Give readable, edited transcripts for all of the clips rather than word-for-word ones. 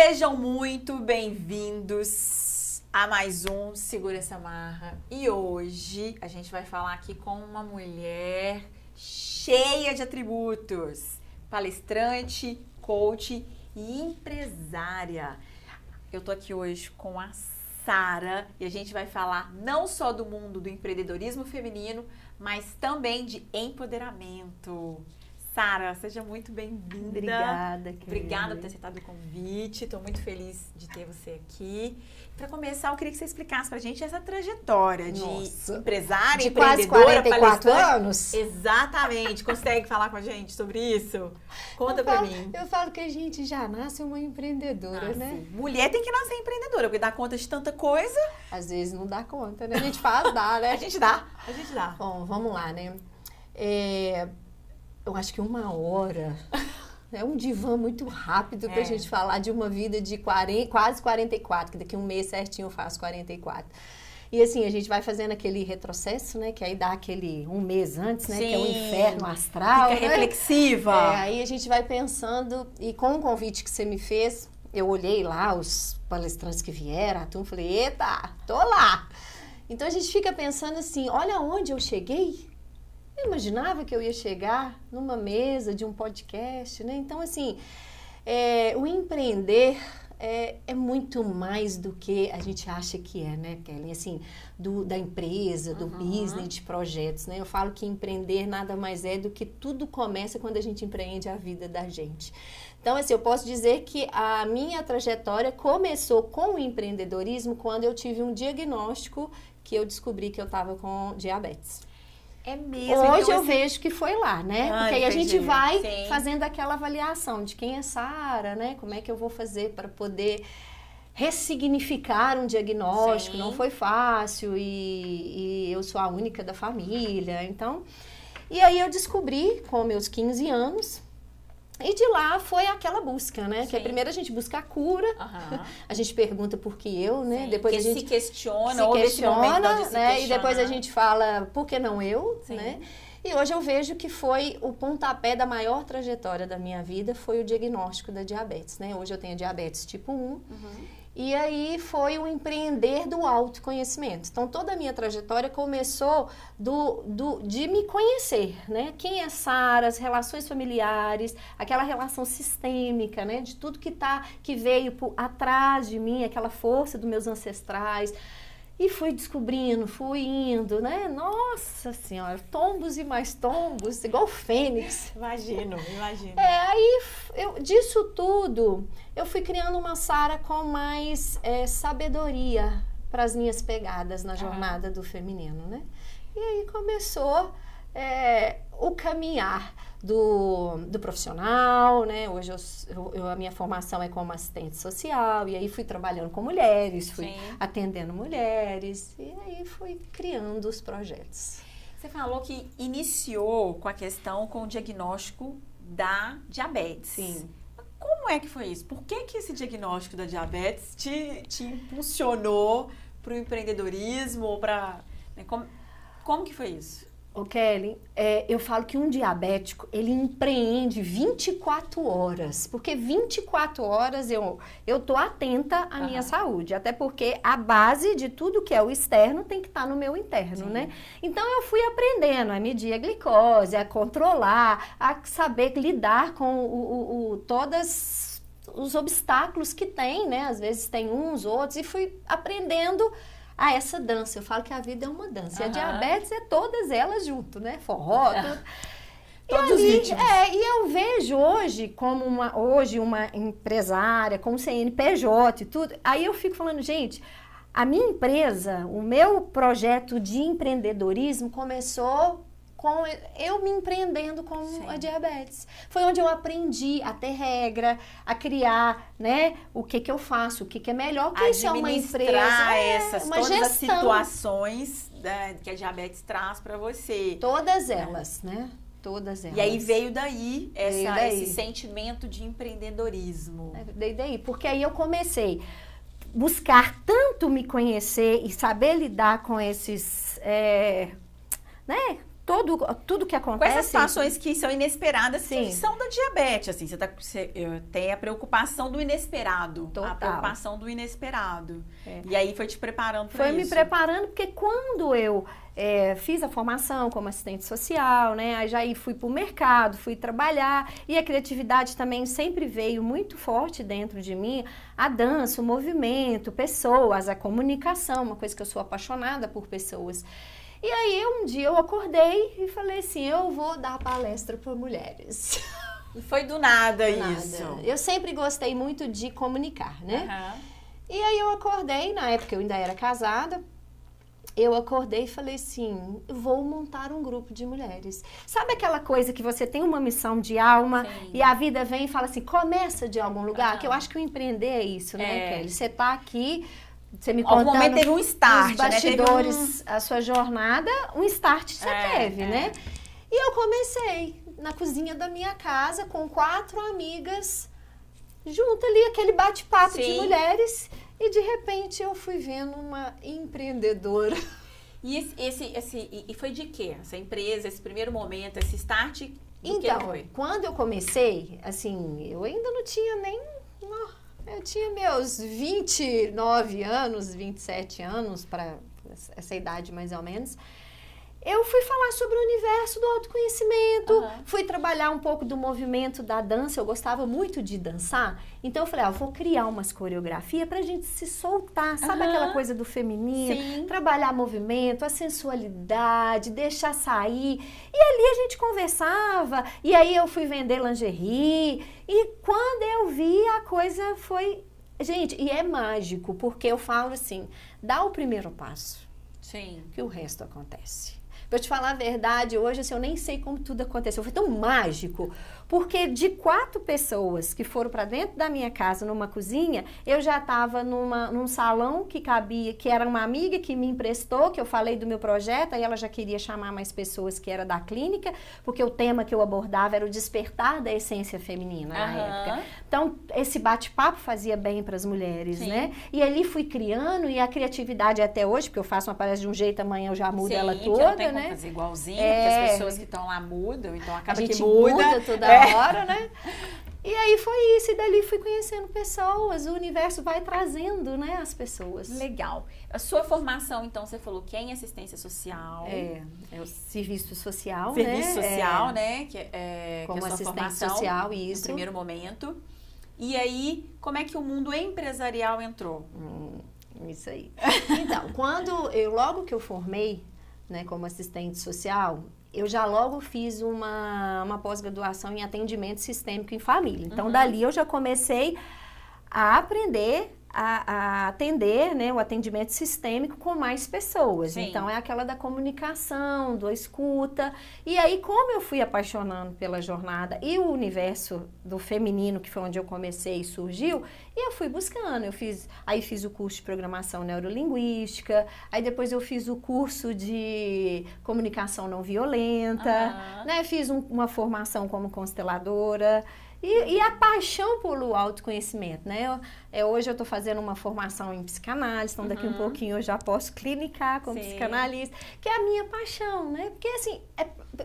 Sejam muito bem-vindos a mais um Segura Essa Marra. E hoje a gente vai falar aqui com uma mulher cheia de atributos, palestrante, coach e empresária. Eu tô aqui hoje com a Sara e a gente vai falar não só do mundo do empreendedorismo feminino, mas também de empoderamento. Sara, seja muito bem-vinda. Obrigada, querida. Obrigada por ter aceitado o convite. Estou muito feliz de ter você aqui. Para começar, eu queria que você explicasse para a gente essa trajetória de empresária, de empreendedora, quase 44 anos? Exatamente. Consegue falar com a gente sobre isso? Conta para mim. Eu falo que a gente já nasce uma empreendedora, né? Mulher tem que nascer empreendedora, porque dá conta de tanta coisa. Às vezes não dá conta, né? A gente faz, dá, né? A gente dá. Bom, vamos lá, né? Eu acho que 1 hora é um divã muito rápido pra gente falar de uma vida de quase 44, que daqui a um mês certinho eu faço 44. E assim, a gente vai fazendo aquele retrocesso, né? Que aí dá aquele um mês antes, né? Sim, que é o inferno astral. Fica reflexiva. Aí a gente vai pensando, e com o convite que você me fez, eu olhei lá os palestrantes que vieram, a turma, falei, eita, tô lá. Então a gente fica pensando assim, olha onde eu cheguei. Eu imaginava que eu ia chegar numa mesa de um podcast, né? Então, assim, o empreender é muito mais do que a gente acha que é, né, Kelly? Assim, da empresa, do business, de projetos, né? Eu falo que empreender nada mais é do que tudo começa quando a gente empreende a vida da gente. Então, assim, eu posso dizer que a minha trajetória começou com o empreendedorismo quando eu tive um diagnóstico que eu descobri que eu estava com diabetes. É mesmo. Hoje então, eu vejo que foi lá, né? Porque aí a gente vai fazendo aquela avaliação de quem é Sara, né? Como é que eu vou fazer para poder ressignificar um diagnóstico? Não foi fácil e eu sou a única da família. Então, e aí eu descobri com meus 15 anos. E de lá foi aquela busca, né? Sim. Que primeiro a gente busca a cura, a gente pergunta por que eu, né? Sim, depois a gente se questiona, né? E depois a gente fala, por que não eu, sim, né? E hoje eu vejo que foi o pontapé da maior trajetória da minha vida, foi o diagnóstico da diabetes, né? Hoje eu tenho diabetes tipo 1. E aí foi o empreender do autoconhecimento. Então, toda a minha trajetória começou de me conhecer, né? Quem é Sara, as relações familiares, aquela relação sistêmica, né? De tudo que veio atrás de mim, aquela força dos meus ancestrais. E fui descobrindo, fui indo, né? Nossa Senhora, tombos e mais tombos, igual fênix. Imagino. Aí, disso tudo, eu fui criando uma Sara com mais sabedoria para as minhas pegadas na jornada do feminino, né? E aí começou o caminhar do profissional, né? Hoje a minha formação é como assistente social, e aí fui trabalhando com mulheres, fui atendendo mulheres, e aí fui criando os projetos. Você falou que iniciou com o diagnóstico da diabetes. Sim. Como é que foi isso? Por que esse diagnóstico da diabetes te impulsionou para o empreendedorismo? Ou né? Como que foi isso? Ô Kelly, eu falo que um diabético, ele empreende 24 horas, porque 24 horas eu tô atenta à minha saúde, até porque a base de tudo que é o externo tem que estar no meu interno, né? Então eu fui aprendendo a medir a glicose, a controlar, a saber lidar com todos os obstáculos que tem, né? Às vezes tem uns, outros, e fui aprendendo essa dança. Eu falo que a vida é uma dança. E a diabetes é todas elas junto, né? Forró, tudo. Todos os ritmos. E eu vejo hoje como uma empresária, com CNPJ e tudo. Aí eu fico falando, gente, a minha empresa, o meu projeto de empreendedorismo começou com eu me empreendendo com a diabetes. Foi onde eu aprendi a ter regra, a criar, né, o que eu faço, o que é melhor, que isso é uma empresa, uma todas gestão. As situações que a diabetes traz para você. Todas elas, né? Todas elas. E aí veio daí esse sentimento de empreendedorismo. Veio daí, porque aí eu comecei a buscar tanto me conhecer e saber lidar com esses, né, tudo que Com acontece... essas situações que são inesperadas, Sim. que são da diabetes, assim, você tem a preocupação do inesperado. Total. A preocupação do inesperado. É. E aí foi te preparando para isso. Foi me preparando, porque quando eu fiz a formação como assistente social, né? Aí já fui para o mercado, fui trabalhar, e a criatividade também sempre veio muito forte dentro de mim, a dança, o movimento, pessoas, a comunicação, uma coisa que eu sou apaixonada por pessoas. E aí um dia eu acordei e falei assim, eu vou dar palestra para mulheres. E foi do nada Nada. isso. Eu sempre gostei muito de comunicar, né? Aham. E aí eu acordei, na época eu ainda era casada, eu acordei e falei assim, vou montar um grupo de mulheres. Sabe aquela coisa que você tem uma missão de alma Sim. e a vida vem e fala assim, começa de algum lugar? Aham. Que eu acho que o empreender é isso, né, É. Kelly? Você tá aqui, você me Algum contando momento teve um start, nos né? bastidores, a sua jornada, um start você teve, É. né? E eu comecei na cozinha da minha casa com 4 amigas, junto ali, aquele bate-papo de Sim. mulheres, e de repente eu fui vendo uma empreendedora. E e foi de quê? Essa empresa, esse primeiro momento, esse start, do que Então, foi? quando eu comecei, assim, eu ainda não tinha nem... Eu tinha meus 29 anos, 27 anos, para essa idade mais ou menos. Eu fui falar sobre o universo do autoconhecimento, Aham. fui trabalhar um pouco do movimento da dança, eu gostava muito de dançar, então eu falei, vou criar umas coreografias pra gente se soltar, sabe Aham. aquela coisa do feminino? Sim. Trabalhar movimento, a sensualidade, deixar sair, e ali a gente conversava, e aí eu fui vender lingerie, e quando eu vi a coisa foi... Gente, e é mágico, porque eu falo assim, dá o primeiro passo, Sim. que o resto acontece. Pra eu te falar a verdade, hoje assim, eu nem sei como tudo aconteceu. Foi tão mágico, porque de 4 pessoas que foram para dentro da minha casa, numa cozinha, eu já estava num salão que cabia, que era uma amiga que me emprestou, que eu falei do meu projeto, aí ela já queria chamar mais pessoas que era da clínica, porque o tema que eu abordava era o despertar da essência feminina na Aham. época. Então, esse bate-papo fazia bem para as mulheres, Sim. né? E ali fui criando, e a criatividade até hoje, porque eu faço uma palestra de um jeito, amanhã eu já mudo Sim, ela porque não tem toda, como né? fazer igualzinho, É. porque as pessoas que estão lá mudam, então A acaba gente que muda. toda hora, né? E aí foi isso, e dali fui conhecendo pessoas, o universo vai trazendo, né, as pessoas. Legal. A sua formação, então, você falou que é em assistência social. É o serviço social, Serviço né? social, né? Que é Como a sua assistente formação social, no isso. primeiro momento. E aí, como é que o mundo empresarial entrou? Isso aí. Então, logo que eu formei, né, como assistente social, eu já logo fiz uma pós-graduação em atendimento sistêmico em família. Então, dali eu já comecei a aprender a atender, né, o atendimento sistêmico com mais pessoas. Sim. Então, é aquela da comunicação, da escuta. E aí, como eu fui apaixonando pela jornada e o universo do feminino, que foi onde eu comecei e surgiu, e eu fui buscando. Aí fiz o curso de programação neurolinguística, aí depois eu fiz o curso de comunicação não violenta, né, fiz uma formação como consteladora. E a paixão pelo autoconhecimento, né? Hoje eu estou fazendo uma formação em psicanálise, então daqui um pouquinho eu já posso clinicar como Sim. psicanalista, que é a minha paixão, né? Porque assim,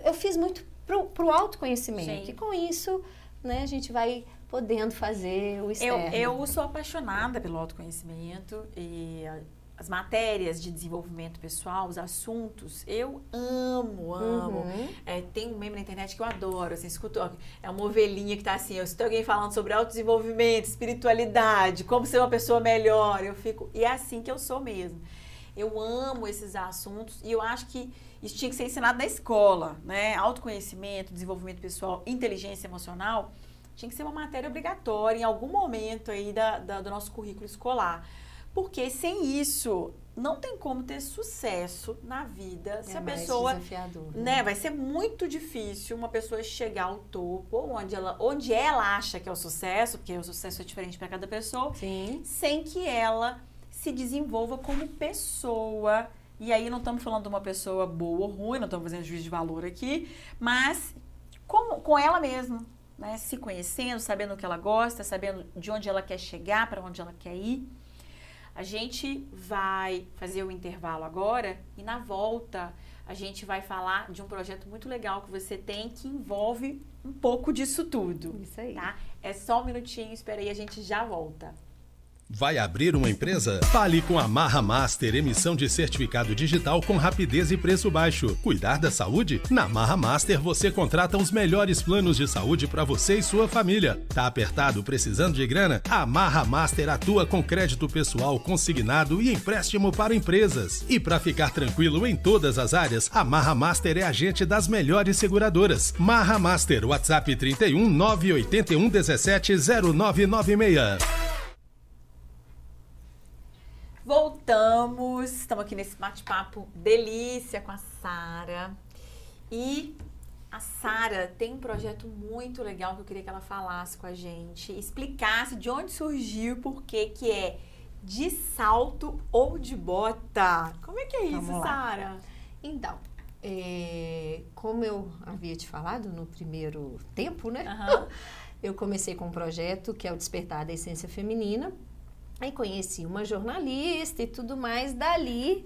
eu fiz muito pro autoconhecimento. Sim. E com isso, né, a gente vai podendo fazer o externo. Eu sou apaixonada pelo autoconhecimento e as matérias de desenvolvimento pessoal, os assuntos, eu amo. Tem um meme na internet que eu adoro, assim, escuto, é uma ovelhinha que tá assim, eu escuto alguém falando sobre autodesenvolvimento, espiritualidade, como ser uma pessoa melhor, e é assim que eu sou mesmo. Eu amo esses assuntos e eu acho que isso tinha que ser ensinado na escola, né? Autoconhecimento, desenvolvimento pessoal, inteligência emocional, tinha que ser uma matéria obrigatória em algum momento aí do nosso currículo escolar. Porque sem isso, não tem como ter sucesso na vida. Se a pessoa, desafiador, né? Vai ser muito difícil uma pessoa chegar ao topo, onde ela acha que é o sucesso, porque o sucesso é diferente para cada pessoa, Sim. sem que ela se desenvolva como pessoa. E aí não estamos falando de uma pessoa boa ou ruim, não estamos fazendo juízo de valor aqui, mas com ela mesma, né? Se conhecendo, sabendo o que ela gosta, sabendo de onde ela quer chegar, para onde ela quer ir. A gente vai fazer o intervalo agora e na volta a gente vai falar de um projeto muito legal que você tem que envolve um pouco disso tudo. Isso aí. Tá? É só um minutinho, espera aí, a gente já volta. Vai abrir uma empresa? Fale com a Marra Master, emissão de certificado digital com rapidez e preço baixo. Cuidar da saúde? Na Marra Master você contrata os melhores planos de saúde para você e sua família. Tá apertado, precisando de grana? A Marra Master atua com crédito pessoal consignado e empréstimo para empresas. E para ficar tranquilo em todas as áreas, a Marra Master é agente das melhores seguradoras. Marra Master, WhatsApp 31 981 17 0996. Voltamos, estamos aqui nesse bate-papo delícia com a Sara. E a Sara tem um projeto muito legal que eu queria que ela falasse com a gente, explicasse de onde surgiu, por que é de salto ou de bota. Como é que é isso, Sara? Então, como eu havia te falado no primeiro tempo, né? Eu comecei com um projeto que é o Despertar da Essência Feminina. Aí conheci uma jornalista e tudo mais, dali,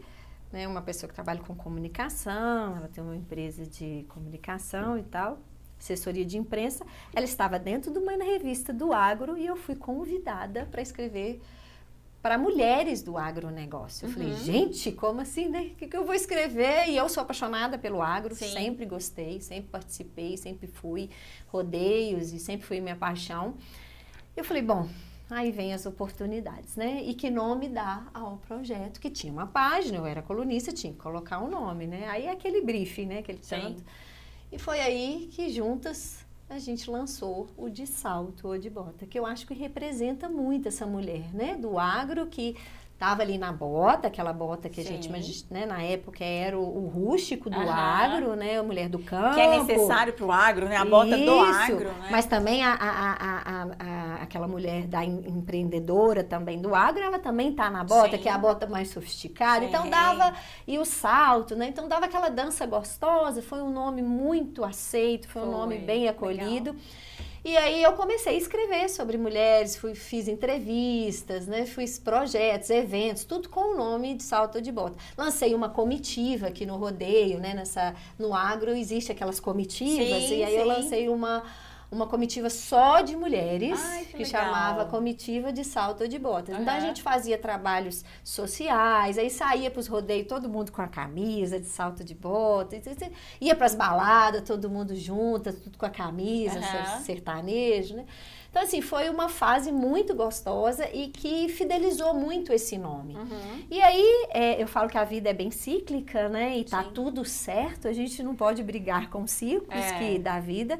né, uma pessoa que trabalha com comunicação, ela tem uma empresa de comunicação e tal, assessoria de imprensa, ela estava dentro de uma revista do agro e eu fui convidada para escrever para mulheres do agronegócio. Eu falei, gente, como assim, né? O que eu vou escrever? E eu sou apaixonada pelo agro, sempre gostei, sempre participei, sempre fui, rodeios e sempre foi minha paixão. Eu falei, bom... Aí vem as oportunidades, né? E que nome dá ao projeto, que tinha uma página, eu era colunista, tinha que colocar um nome, né? Aí é aquele briefing, né? Aquele tanto. E foi aí que juntas a gente lançou o De Salto ou de Bota, que eu acho que representa muito essa mulher, né? Do agro que estava ali na bota, aquela bota que a gente, né, na época era o rústico do agro, né, a mulher do campo. Que é necessário para o agro, né, a bota do agro. Né? Mas também aquela mulher da empreendedora também do agro, ela também está na bota, que é a bota mais sofisticada. Então dava, e o salto, né, então dava aquela dança gostosa, foi um nome muito aceito, foi um nome bem acolhido. Legal. E aí eu comecei a escrever sobre mulheres, fiz entrevistas, né, fiz projetos, eventos, tudo com o nome de Salto ou de Bota. Lancei uma comitiva aqui no rodeio, né, no agro existe aquelas comitivas, e aí eu lancei uma comitiva só de mulheres, que chamava Comitiva de Salto ou de Bota. Então a gente fazia trabalhos sociais, aí saía para os rodeios todo mundo com a camisa de salto de bota, ia para as baladas todo mundo junto, tudo com a camisa, sertanejo, né? Então, assim, foi uma fase muito gostosa e que fidelizou muito esse nome. E aí, eu falo que a vida é bem cíclica, né? E tá tudo certo, a gente não pode brigar com os ciclos da vida.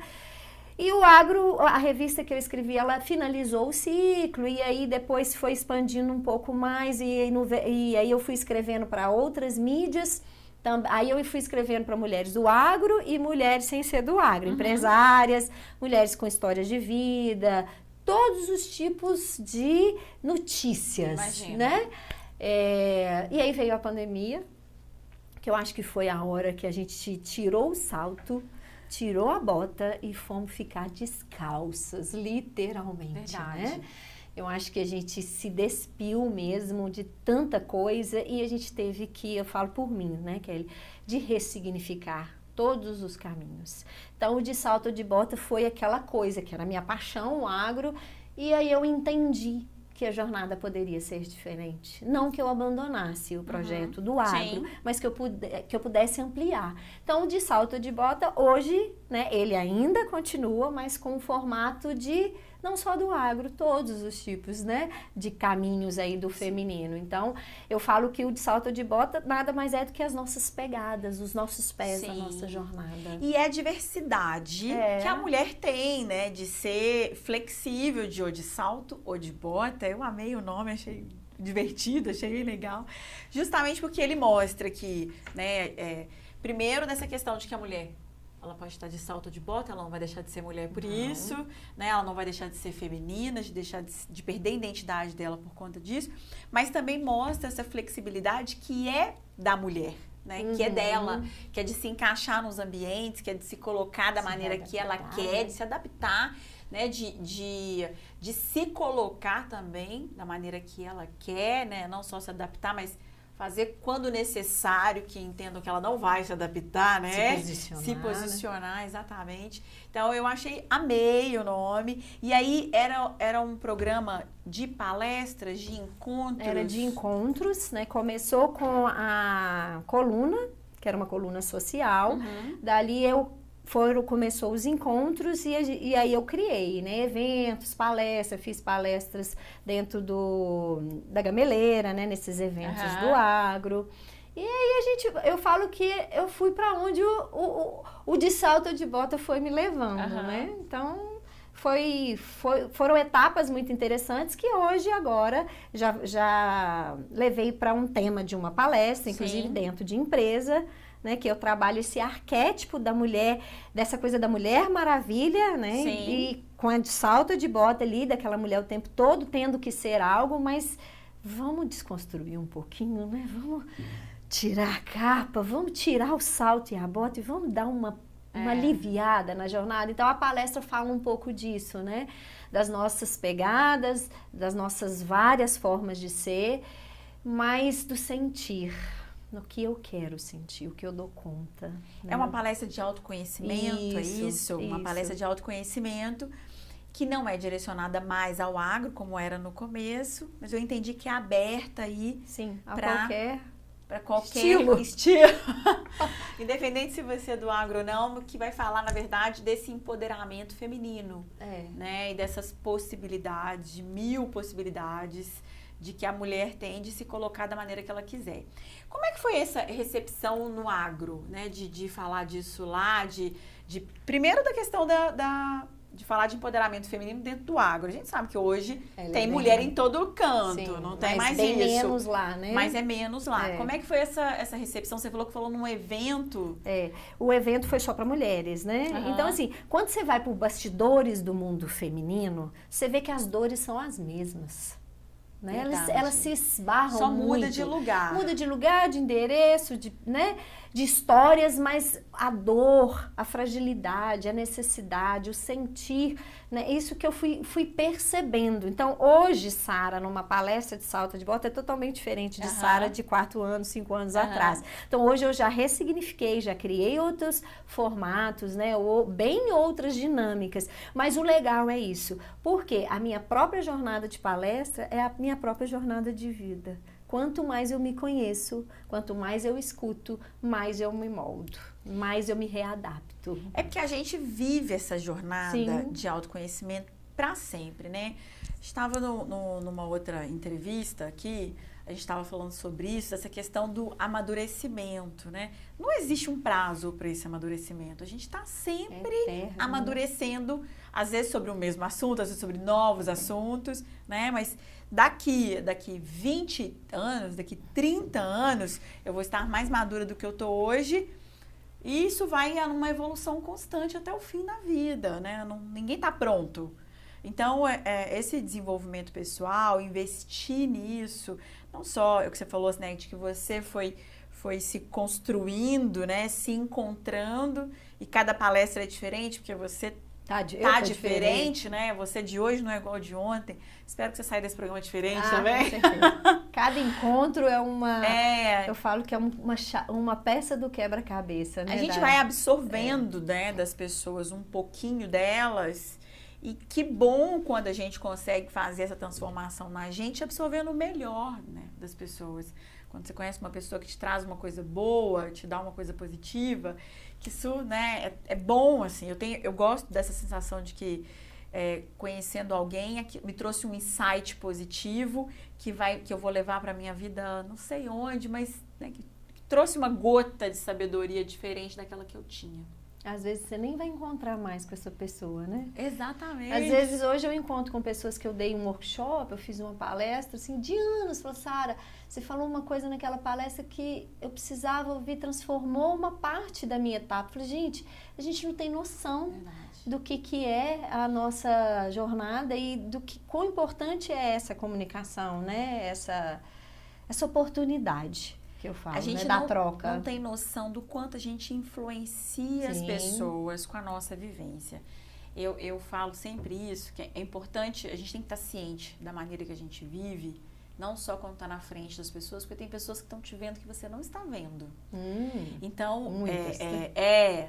E o agro, a revista que eu escrevi, ela finalizou o ciclo e aí depois foi expandindo um pouco mais e aí eu fui escrevendo para outras mídias, aí eu fui escrevendo para mulheres do agro e mulheres sem ser do agro, empresárias, mulheres com histórias de vida, todos os tipos de notícias, né? E aí veio a pandemia, que eu acho que foi a hora que a gente tirou o salto, tirou a bota e fomos ficar descalças, literalmente, né? Eu acho que a gente se despiu mesmo de tanta coisa e a gente teve que, eu falo por mim, né, Kelly, de ressignificar todos os caminhos. Então, o De Salto ou de Bota foi aquela coisa que era a minha paixão, o agro, e aí eu entendi que a jornada poderia ser diferente. Não que eu abandonasse o projeto do agro, mas que eu pudesse ampliar. Então, o De Salto ou de Bota, hoje, né, ele ainda continua, mas com o formato de, não só do agro, todos os tipos, né, de caminhos aí do feminino. Então, eu falo que o De Salto ou de Bota nada mais é do que as nossas pegadas, os nossos pés na nossa jornada. E é a diversidade que a mulher tem, né, de ser flexível, de ou de salto ou de bota. Eu amei o nome, achei divertido, achei bem legal. Justamente porque ele mostra que, né, primeiro nessa questão de que a mulher, ela pode estar de salto ou de bota, ela não vai deixar de ser mulher por isso, né? Ela não vai deixar de ser feminina, de deixar de perder a identidade dela por conta disso, mas também mostra essa flexibilidade que é da mulher, né? Que é dela, que é de se encaixar nos ambientes, que é de se colocar da maneira que ela quer, de se adaptar né, de se colocar também da maneira que ela quer, né, não só se adaptar, mas fazer quando necessário, que entendam que ela não vai se adaptar, né? Se posicionar, né? Exatamente. Então, eu amei o nome. E aí, era um programa de palestras, de encontros? Era de encontros, né? Começou com a coluna, que era uma coluna social. Dali começou os encontros e aí eu criei, né, eventos, palestras, fiz palestras dentro da Gameleira, né, nesses eventos do agro. E aí eu falo que eu fui para onde o de salto de bota foi me levando, né? Então foram etapas muito interessantes que hoje agora já levei para um tema de uma palestra, inclusive dentro de empresa, né, que eu trabalho esse arquétipo da mulher, dessa coisa da Mulher Maravilha, né? Sim. E com a salto de bota ali, daquela mulher o tempo todo tendo que ser algo, mas vamos desconstruir um pouquinho, né? Vamos tirar a capa, vamos tirar o salto e a bota e vamos dar uma aliviada na jornada. Então a palestra fala um pouco disso, né? Das nossas pegadas, das nossas várias formas de ser, mas do sentir. No que eu quero sentir, o que eu dou conta. Né? É uma palestra de autoconhecimento, isso? Uma palestra de autoconhecimento que não é direcionada mais ao agro, como era no começo, mas eu entendi que é aberta aí para qualquer estilo. Independente se você é do agro ou não, que vai falar, na verdade, desse empoderamento feminino, né? E dessas possibilidades, de 1000 possibilidades de que a mulher tem de se colocar da maneira que ela quiser. Como é que foi essa recepção no agro, né? De falar disso lá, primeiro da questão de falar de empoderamento feminino dentro do agro. A gente sabe que hoje tem mulher em todo canto, não tem mais isso. Mas é menos lá, né? Mas é menos lá. Como é que foi essa recepção? Você falou num evento. O evento foi só para mulheres, né? Então, assim, quando você vai para os bastidores do mundo feminino, você vê que as dores são as mesmas. Né? Elas se esbarram só muito. Muda de lugar. Muda de lugar, de endereço, né? De histórias, mas a dor, a fragilidade, a necessidade, o sentir, né? Isso que eu fui percebendo. Então, hoje, Sara, numa palestra de salto de bota, é totalmente diferente de Sara de 4 anos, 5 anos atrás. Então, hoje eu já ressignifiquei, já criei outros formatos, né? Ou bem outras dinâmicas. Mas o legal é isso, porque a minha própria jornada de palestra é a minha própria jornada de vida. Quanto mais eu me conheço, quanto mais eu escuto, mais eu me moldo, mais eu me readapto. É porque a gente vive essa jornada de autoconhecimento para sempre, né? Estava numa outra entrevista aqui, a gente estava falando sobre isso, essa questão do amadurecimento, né? Não existe um prazo para esse amadurecimento. A gente está sempre amadurecendo, às vezes sobre o mesmo assunto, às vezes sobre novos assuntos, né? Mas daqui 20 anos, daqui 30 anos, eu vou estar mais madura do que eu estou hoje. E isso vai numa evolução constante até o fim da vida, né? Ninguém está pronto. Então, esse desenvolvimento pessoal, investir nisso, não só o que você falou, né, de que você foi se construindo, né, se encontrando, e cada palestra é diferente, porque você tá diferente, né? Você de hoje não é igual de ontem. Espero que você saia desse programa diferente também. Com certeza. Cada encontro é uma... Eu falo que é uma peça do quebra-cabeça, né? A gente vai absorvendo, né, das pessoas um pouquinho delas. E que bom quando a gente consegue fazer essa transformação na gente, absorvendo o melhor, né, das pessoas. Quando você conhece uma pessoa que te traz uma coisa boa, te dá uma coisa positiva, que isso, né, é bom, assim. Eu gosto dessa sensação de que conhecendo alguém me trouxe um insight positivo que eu vou levar para minha vida, não sei onde, mas, né, que trouxe uma gota de sabedoria diferente daquela que eu tinha. Às vezes você nem vai encontrar mais com essa pessoa, né? Exatamente. Às vezes hoje eu encontro com pessoas que eu dei um workshop, eu fiz uma palestra, assim, de anos. Falou, Sara, você falou uma coisa naquela palestra que eu precisava ouvir, transformou uma parte da minha etapa. Eu falei, gente, a gente não tem noção do que é a nossa jornada e do que quão importante é essa comunicação, né? Essa oportunidade. Que eu falo, a gente, né, da troca. Não tem noção do quanto a gente influencia as pessoas com a nossa vivência. Eu falo sempre isso, que é importante, a gente tem que estar ciente da maneira que a gente vive, não só quando está na frente das pessoas, porque tem pessoas que estão te vendo que você não está vendo. Então,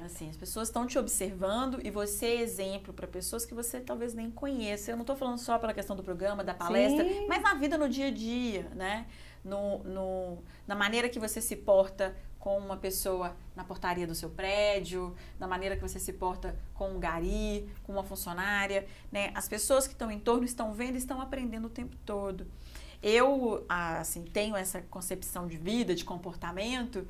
assim, as pessoas estão te observando e você é exemplo para pessoas que você talvez nem conheça. Eu não estou falando só pela questão do programa, da palestra, Sim. mas na vida, no dia a dia, né? Na maneira que você se porta com uma pessoa na portaria do seu prédio, na maneira que você se porta com um gari, com uma funcionária, né? As pessoas que estão em torno estão vendo e estão aprendendo o tempo todo. Eu, assim, tenho essa concepção de vida, de comportamento,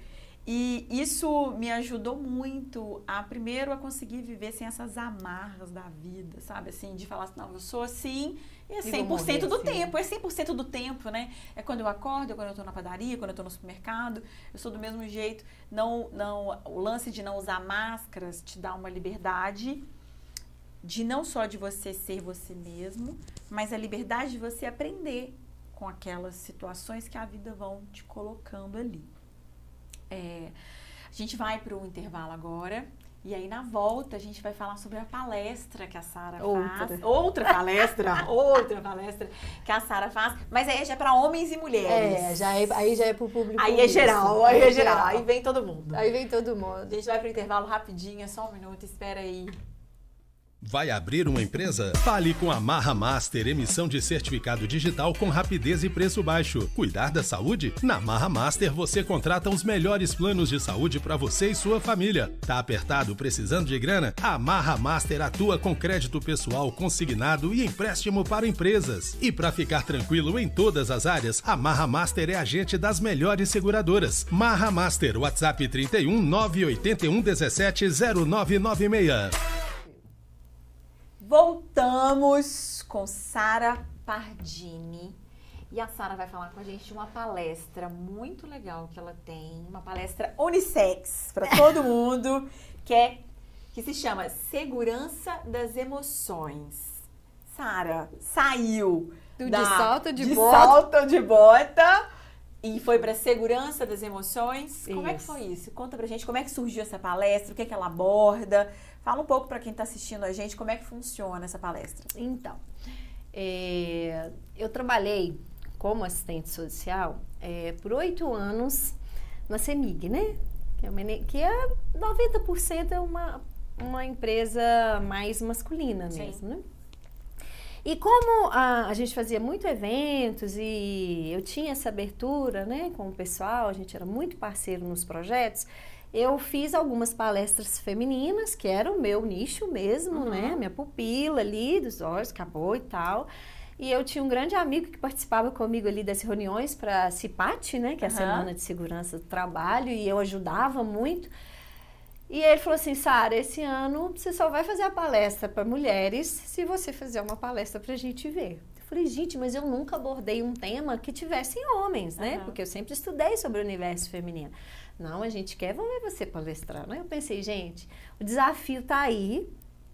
e isso me ajudou muito primeiro a conseguir viver sem essas amarras da vida, sabe? Assim, de falar assim, não, eu sou assim, e é 100% do tempo, é 100% do tempo, né? É quando eu acordo, é quando eu tô na padaria, quando eu tô no supermercado, eu sou do mesmo jeito. O lance de não usar máscaras te dá uma liberdade de não só de você ser você mesmo, mas a liberdade de você aprender com aquelas situações que a vida vão te colocando ali. A gente vai para o intervalo agora e aí na volta a gente vai falar sobre a palestra que a Sara faz. Outra palestra que a Sara faz, mas aí já é para homens e mulheres. Aí já é para o público. Aí é geral, aí vem todo mundo. Aí vem todo mundo. A gente vai para o intervalo rapidinho, é só um minuto, espera aí. Vai abrir uma empresa? Fale com a Marra Master, emissão de certificado digital com rapidez e preço baixo. Cuidar da saúde? Na Marra Master você contrata os melhores planos de saúde para você e sua família. Tá apertado, precisando de grana? A Marra Master atua com crédito pessoal consignado e empréstimo para empresas. E para ficar tranquilo em todas as áreas, a Marra Master é agente das melhores seguradoras. Marra Master, WhatsApp 31 981 17 0996. Voltamos com Sara Pardini e a Sara vai falar com a gente de uma palestra muito legal que ela tem, uma palestra unissex para todo mundo, que se chama Segurança das Emoções. Sara saiu de salto de bota e foi para Segurança das Emoções. Isso. Como é que foi isso? Conta pra gente como é que surgiu essa palestra, o que é que ela aborda. Fala um pouco para quem está assistindo a gente como é que funciona essa palestra. Então, eu trabalhei como assistente social por 8 anos na CEMIG, né? Que é 90% uma empresa mais masculina mesmo, né? E como a gente fazia muito eventos e eu tinha essa abertura, né, com o pessoal, a gente era muito parceiro nos projetos, eu fiz algumas palestras femininas, que era o meu nicho mesmo, né? Minha pupila ali, dos olhos, acabou e tal. E eu tinha um grande amigo que participava comigo ali das reuniões para a CIPAT, né? Que é a Semana de Segurança do Trabalho, e eu ajudava muito. E ele falou assim, Sara, esse ano você só vai fazer a palestra para mulheres se você fizer uma palestra para a gente ver. Eu falei, gente, mas eu nunca abordei um tema que tivesse homens, né? Porque eu sempre estudei sobre o universo feminino. Não, a gente quer ver você palestrar, né? Eu pensei, gente, o desafio tá aí,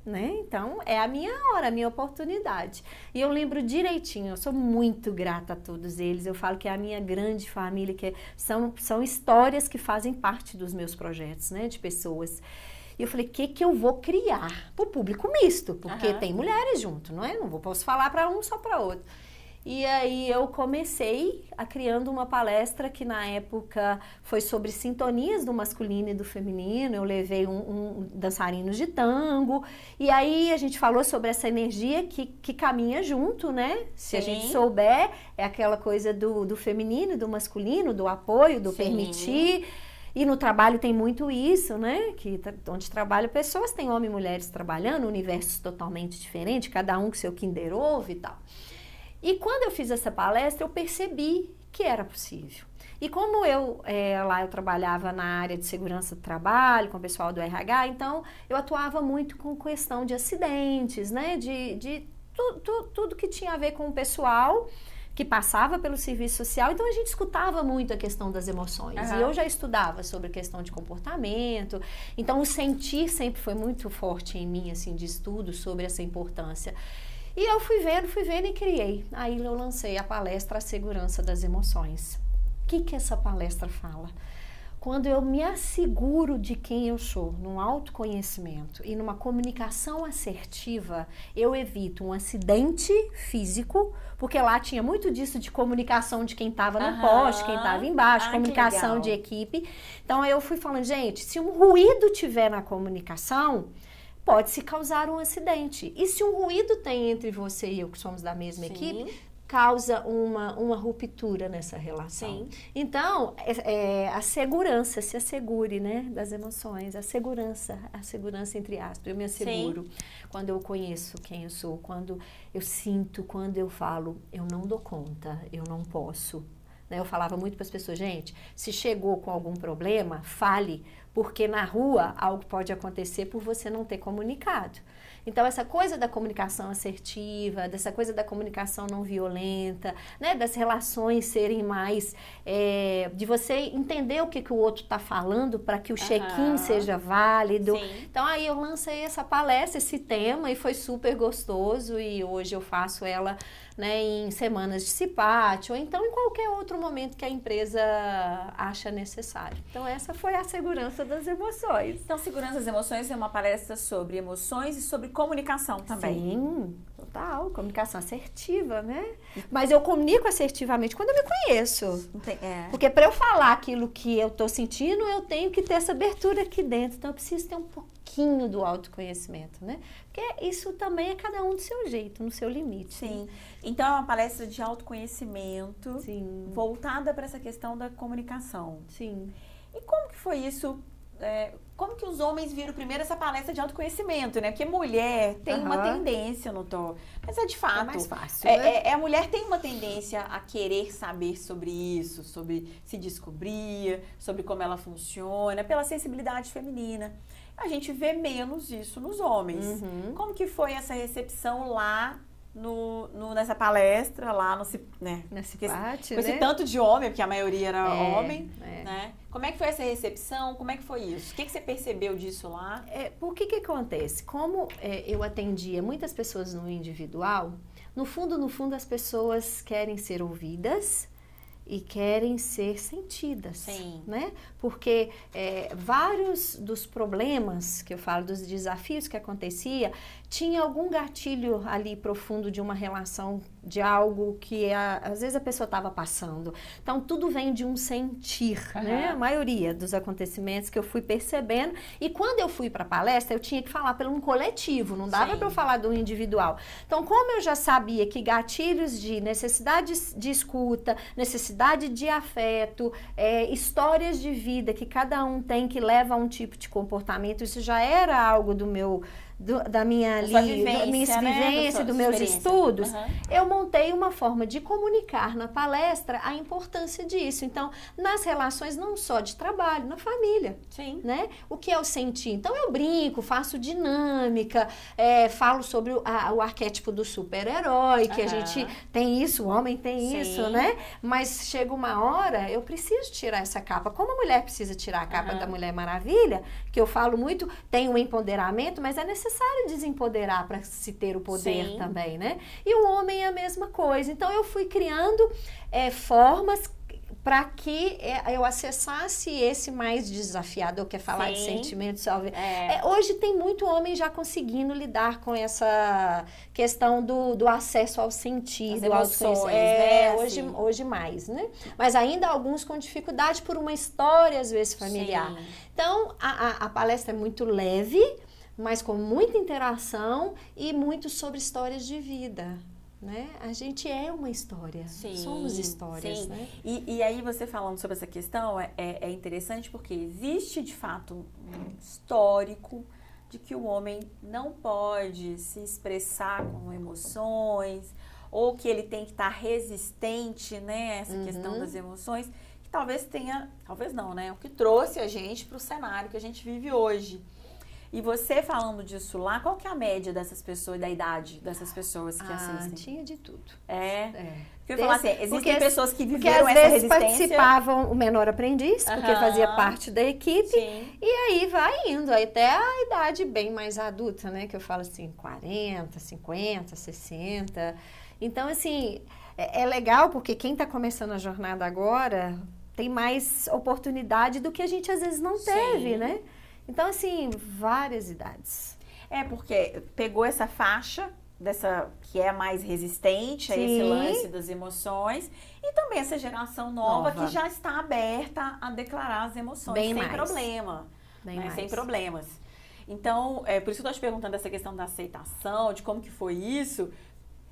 né? Então, é a minha hora, a minha oportunidade. E eu lembro direitinho, eu sou muito grata a todos eles. Eu falo que é a minha grande família, que são histórias que fazem parte dos meus projetos, né? De pessoas. E eu falei, o que eu vou criar para o público misto? Porque tem mulheres junto, não é? Não posso falar para um só para outro. E aí eu comecei criando uma palestra que na época foi sobre sintonias do masculino e do feminino. Eu levei dançarinos de tango. E aí a gente falou sobre essa energia que caminha junto, né? Se a gente souber, é aquela coisa do feminino e do masculino, do apoio, do permitir. E no trabalho tem muito isso, né? Que onde trabalham pessoas, tem homens e mulheres trabalhando, universos totalmente diferentes, cada um com seu Kinder Ovo e tal. E quando eu fiz essa palestra, eu percebi que era possível. E como lá eu trabalhava na área de segurança do trabalho, com o pessoal do RH, então eu atuava muito com questão de acidentes, né? De tudo que tinha a ver com o pessoal que passava pelo serviço social. Então a gente escutava muito a questão das emoções. E eu já estudava sobre a questão de comportamento. Então o sentir sempre foi muito forte em mim, assim, de estudo sobre essa importância. E eu fui vendo e criei. Aí eu lancei a palestra A Segurança das Emoções. O que essa palestra fala? Quando eu me asseguro de quem eu sou, num autoconhecimento e numa comunicação assertiva, eu evito um acidente físico, porque lá tinha muito disso de comunicação de quem estava no poste, quem estava embaixo, comunicação de equipe. Então eu fui falando, gente, se um ruído tiver na comunicação, pode-se causar um acidente. E se um ruído tem entre você e eu, que somos da mesma equipe, causa uma ruptura nessa relação. Sim. Então, a segurança, se assegure, né, das emoções, a segurança entre aspas, eu me asseguro. Sim. Quando eu conheço quem eu sou, quando eu sinto, quando eu falo, eu não dou conta, eu não posso. Eu falava muito para as pessoas, gente, se chegou com algum problema, fale, porque na rua algo pode acontecer por você não ter comunicado. Então, essa coisa da comunicação assertiva, dessa coisa da comunicação não violenta, né, das relações serem mais, de você entender o que o outro está falando para que o check-in seja válido. Sim. Então, aí eu lancei essa palestra, esse tema, e foi super gostoso, e hoje eu faço ela, né, em semanas de CIPAT, ou então em qualquer outro momento que a empresa acha necessário. Então, essa foi a segurança das emoções. Então, segurança das emoções é uma palestra sobre emoções e sobre comunicação também. Sim, total. Comunicação assertiva, né? Mas eu comunico assertivamente quando eu me conheço. Porque para eu falar aquilo que eu tô sentindo, eu tenho que ter essa abertura aqui dentro. Então, eu preciso ter um pouquinho do autoconhecimento, né? Porque isso também é cada um do seu jeito, no seu limite. Sim. Né? Então, é uma palestra de autoconhecimento. Sim. Voltada para essa questão da comunicação. Sim. E como que foi isso? Como que os homens viram primeiro essa palestra de autoconhecimento, né? Porque mulher tem uma tendência, não tô... Mas de fato... É mais fácil, né? A mulher tem uma tendência a querer saber sobre isso, sobre se descobrir, sobre como ela funciona, pela sensibilidade feminina. A gente vê menos isso nos homens. Como que foi essa recepção lá nessa palestra, lá no CIPAT, com esse tanto de homem, porque a maioria era homem, né? Como é que foi essa recepção? Como é que foi isso? O que você percebeu disso lá? Por que acontece? Como eu atendia muitas pessoas no individual, no fundo, as pessoas querem ser ouvidas e querem ser sentidas. Sim. Né? Porque vários dos problemas que eu falo, dos desafios que acontecia, tinha algum gatilho ali profundo de uma relação, de algo que às vezes a pessoa estava passando. Então, tudo vem de um sentir, né? A maioria dos acontecimentos que eu fui percebendo. E quando eu fui para a palestra, eu tinha que falar pelo um coletivo, não dava para eu falar do individual. Então, como eu já sabia que gatilhos de necessidade de escuta, necessidade de afeto, histórias de vida que cada um tem que leva a um tipo de comportamento, isso já era algo da minha vivência, dos meus estudos, eu montei uma forma de comunicar na palestra a importância disso. Então, nas relações não só de trabalho, na família. Sim. Né? O que é o sentir? Então, eu brinco, faço dinâmica, falo sobre o arquétipo do super-herói, que a gente tem isso, o homem tem isso, né? Mas chega uma hora, eu preciso tirar essa capa. Como a mulher precisa tirar a capa da Mulher Maravilha, que eu falo muito, tem o empoderamento, mas é necessário desempoderar para se ter o poder também, né? E o homem é a mesma coisa. Então, eu fui criando formas para que eu acessasse esse mais desafiador, que é falar de sentimentos. Hoje tem muito homem já conseguindo lidar com essa questão do acesso ao sentir, do autoconhecimento. Hoje mais, né? Mas ainda alguns com dificuldade por uma história, às vezes, familiar. Então, a palestra é muito leve, mas com muita interação e muito sobre histórias de vida, né? A gente é uma história, somos histórias, né? E aí você falando sobre essa questão é interessante porque existe de fato um histórico de que o homem não pode se expressar com emoções ou que ele tem que estar resistente, né? Essa questão das emoções, que talvez não, né? O que trouxe a gente para o cenário que a gente vive hoje. E você falando disso lá, qual que é a média dessas pessoas, da idade dessas pessoas que assistem? Tinha de tudo. Porque eu falar assim, existem pessoas que viveram essa resistência. Porque às vezes participavam o menor aprendiz, porque fazia parte da equipe. E aí vai indo até a idade bem mais adulta, né? Que eu falo assim, 40, 50, 60. Então, assim, é legal porque quem está começando a jornada agora tem mais oportunidade do que a gente às vezes não teve, né? Então, assim, várias idades. Porque pegou essa faixa dessa que é mais resistente a esse lance das emoções e também essa geração nova que já está aberta a declarar as emoções sem problema, né? Sem problemas. Então, por isso que eu estou te perguntando essa questão da aceitação, de como que foi isso.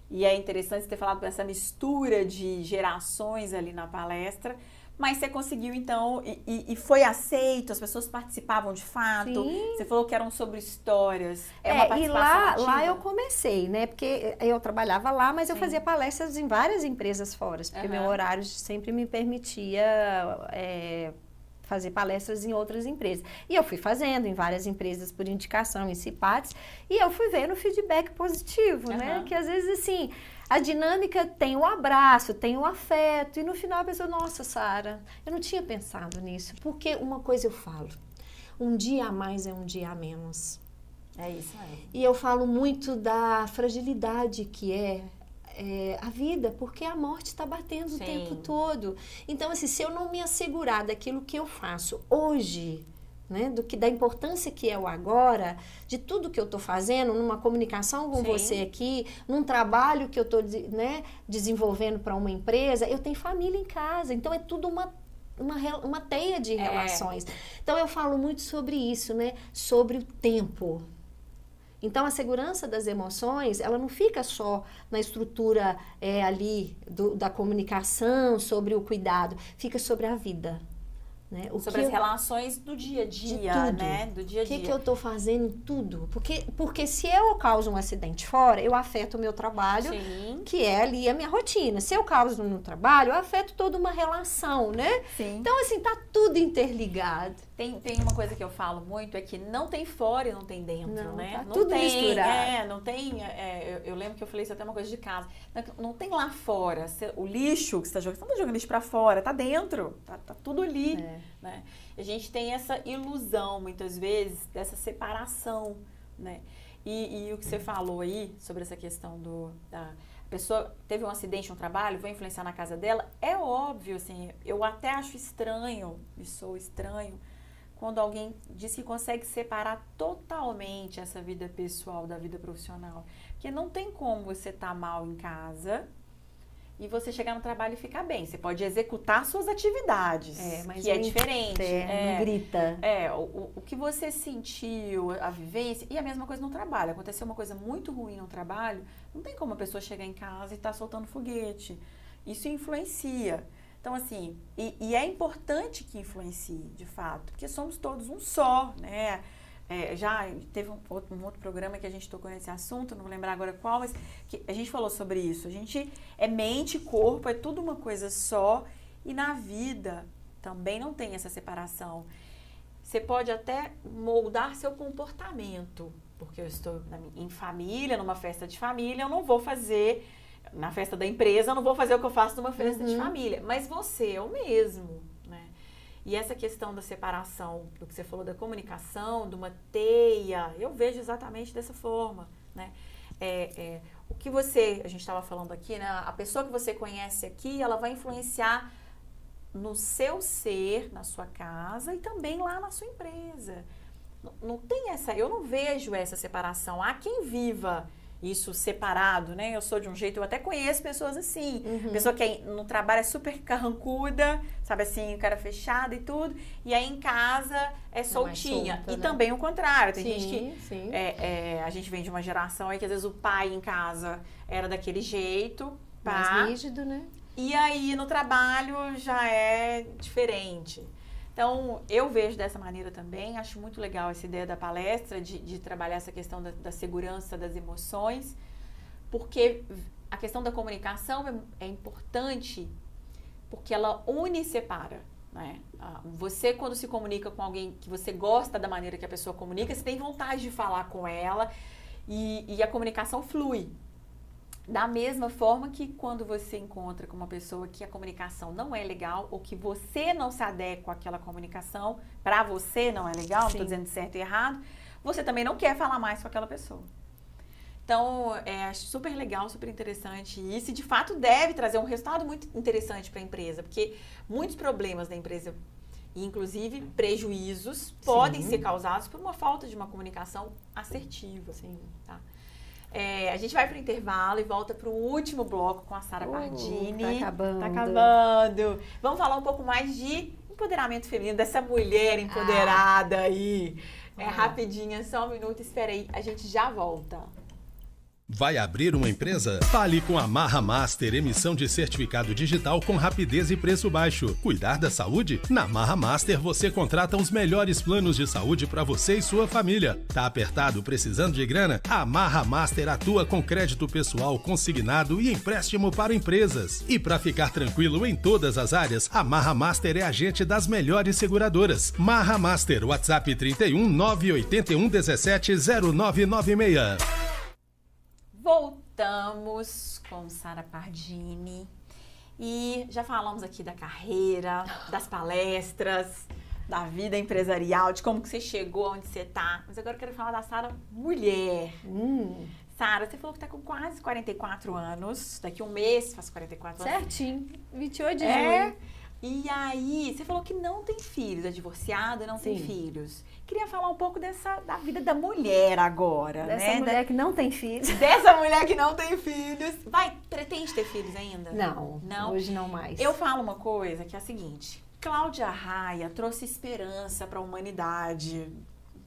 E é interessante você ter falado dessa mistura de gerações ali na palestra. Mas você conseguiu, então, e foi aceito? As pessoas participavam de fato? Sim. Você falou que eram sobre histórias. Uma participação e lá eu comecei, né? Porque eu trabalhava lá, mas eu fazia palestras em várias empresas fora. Porque meu horário sempre me permitia fazer palestras em outras empresas. E eu fui fazendo em várias empresas por indicação, em CIPATs, e eu fui vendo feedback positivo, né? Que às vezes, assim, a dinâmica tem o abraço, tem o afeto, e no final a pessoa, nossa, Sara, eu não tinha pensado nisso, porque uma coisa eu falo, um dia a mais é um dia a menos. É isso aí. E eu falo muito da fragilidade que é a vida, porque a morte está batendo o tempo todo. Então, assim, se eu não me assegurar daquilo que eu faço hoje, né, da importância que é o agora, de tudo que eu estou fazendo, numa comunicação com você aqui, num trabalho que eu estou desenvolvendo para uma empresa, eu tenho família em casa, então é tudo uma teia de relações. Então, eu falo muito sobre isso, né, sobre o tempo. Então, a segurança das emoções, ela não fica só na estrutura ali da comunicação, sobre o cuidado, fica sobre a vida. Né? Sobre as relações do dia a dia, né? Do dia a dia. O que eu estou fazendo em tudo? Porque se eu causo um acidente fora, eu afeto o meu trabalho, que é ali a minha rotina. Se eu causo no trabalho, eu afeto toda uma relação, né? Sim. Então, assim, tá tudo interligado. Tem uma coisa que eu falo muito, é que não tem fora e não tem dentro, né? Tá tudo misturado. Não tem... eu lembro que eu falei isso até uma coisa de casa. Não tem lá fora. O lixo que você está jogando, você não está jogando lixo para fora, tá dentro. Tá tudo ali. Né? A gente tem essa ilusão, muitas vezes, dessa separação, né? E o que você falou aí, sobre essa questão a pessoa teve um acidente no trabalho, vai influenciar na casa dela, é óbvio, assim, eu até acho estranho, e sou estranho, quando alguém diz que consegue separar totalmente essa vida pessoal da vida profissional. Porque não tem como você estar mal em casa e você chegar no trabalho e ficar bem. Você pode executar suas atividades, mas que é diferente. Não grita. O que você sentiu, a vivência, e a mesma coisa no trabalho. Aconteceu uma coisa muito ruim no trabalho, não tem como a pessoa chegar em casa e estar soltando foguete. Isso influencia. Então, assim, e é importante que influencie, de fato, porque somos todos um só, né? Já teve um outro programa que a gente tocou nesse assunto, não vou lembrar agora qual, mas que a gente falou sobre isso. A gente é mente, corpo, é tudo uma coisa só, e na vida também não tem essa separação. Você pode até moldar seu comportamento, porque eu estou em família, numa festa de família, eu não vou fazer... Na festa da empresa, eu não vou fazer o que eu faço numa festa de família. Mas você é o mesmo, né? E essa questão da separação, do que você falou da comunicação, de uma teia, eu vejo exatamente dessa forma, né? O que a gente estava falando aqui, né? A pessoa que você conhece aqui, ela vai influenciar no seu ser, na sua casa e também lá na sua empresa. Não tem eu não vejo essa separação. Há quem viva isso separado, né? Eu sou de um jeito, eu até conheço pessoas assim. Pessoa que no trabalho é super carrancuda, sabe assim, cara fechada e tudo. E aí em casa é soltinha. Solta, e né? também o contrário. Tem gente que... Sim. a gente vem de uma geração aí que às vezes o pai em casa era daquele jeito. Mais rígido, né? E aí no trabalho já é diferente. Então, eu vejo dessa maneira também, acho muito legal essa ideia da palestra, de trabalhar essa questão da segurança das emoções, porque a questão da comunicação é importante, porque ela une e separa, né? Você, quando se comunica com alguém que você gosta da maneira que a pessoa comunica, você tem vontade de falar com ela e a comunicação flui. Da mesma forma que quando você encontra com uma pessoa que a comunicação não é legal ou que você não se adequa àquela comunicação, para você não é legal, não estou dizendo certo e errado, você também não quer falar mais com aquela pessoa. Então, acho super legal, super interessante isso. E, de fato, deve trazer um resultado muito interessante para a empresa, porque muitos problemas da empresa, inclusive prejuízos, podem ser causados por uma falta de uma comunicação assertiva. Assim, tá? A gente vai para o intervalo e volta para o último bloco com a Sara Pardini. Tá acabando. Tá acabando. Vamos falar um pouco mais de empoderamento feminino, dessa mulher empoderada aí. Rapidinho, só um minuto, espera aí, a gente já volta. Vai abrir uma empresa? Fale com a Marra Master, emissão de certificado digital com rapidez e preço baixo. Cuidar da saúde? Na Marra Master você contrata os melhores planos de saúde para você e sua família. Tá apertado, precisando de grana? A Marra Master atua com crédito pessoal consignado e empréstimo para empresas. E para ficar tranquilo em todas as áreas, a Marra Master é agente das melhores seguradoras. Marra Master, WhatsApp 31 981 17 0996. Voltamos com Sara Pardini e já falamos aqui da carreira, das palestras, da vida empresarial, de como que você chegou onde você tá. Mas agora eu quero falar da Sara mulher. Sara, você falou que tá com quase 44 anos, daqui um mês faz 44 anos. Certinho, 28 de junho. E aí, você falou que não tem filhos, é divorciada, não tem filhos. Queria falar um pouco da vida da mulher agora, Dessa mulher que não tem filhos. Dessa mulher que não tem filhos. Pretende ter filhos ainda? Não, hoje não mais. Eu falo uma coisa que é a seguinte, Cláudia Raia trouxe esperança para a humanidade.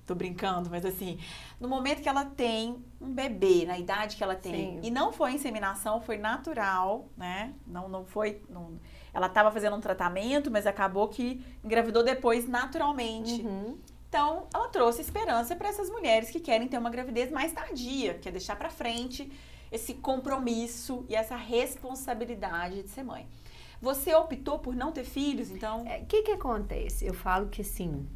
Tô brincando, mas assim, no momento que ela tem um bebê, na idade que ela tem, e não foi inseminação, foi natural, né? Não foi... Ela estava fazendo um tratamento, mas acabou que engravidou depois naturalmente. Então, ela trouxe esperança para essas mulheres que querem ter uma gravidez mais tardia, quer deixar para frente esse compromisso e essa responsabilidade de ser mãe. Você optou por não ter filhos, então? O que acontece? Eu falo que, assim,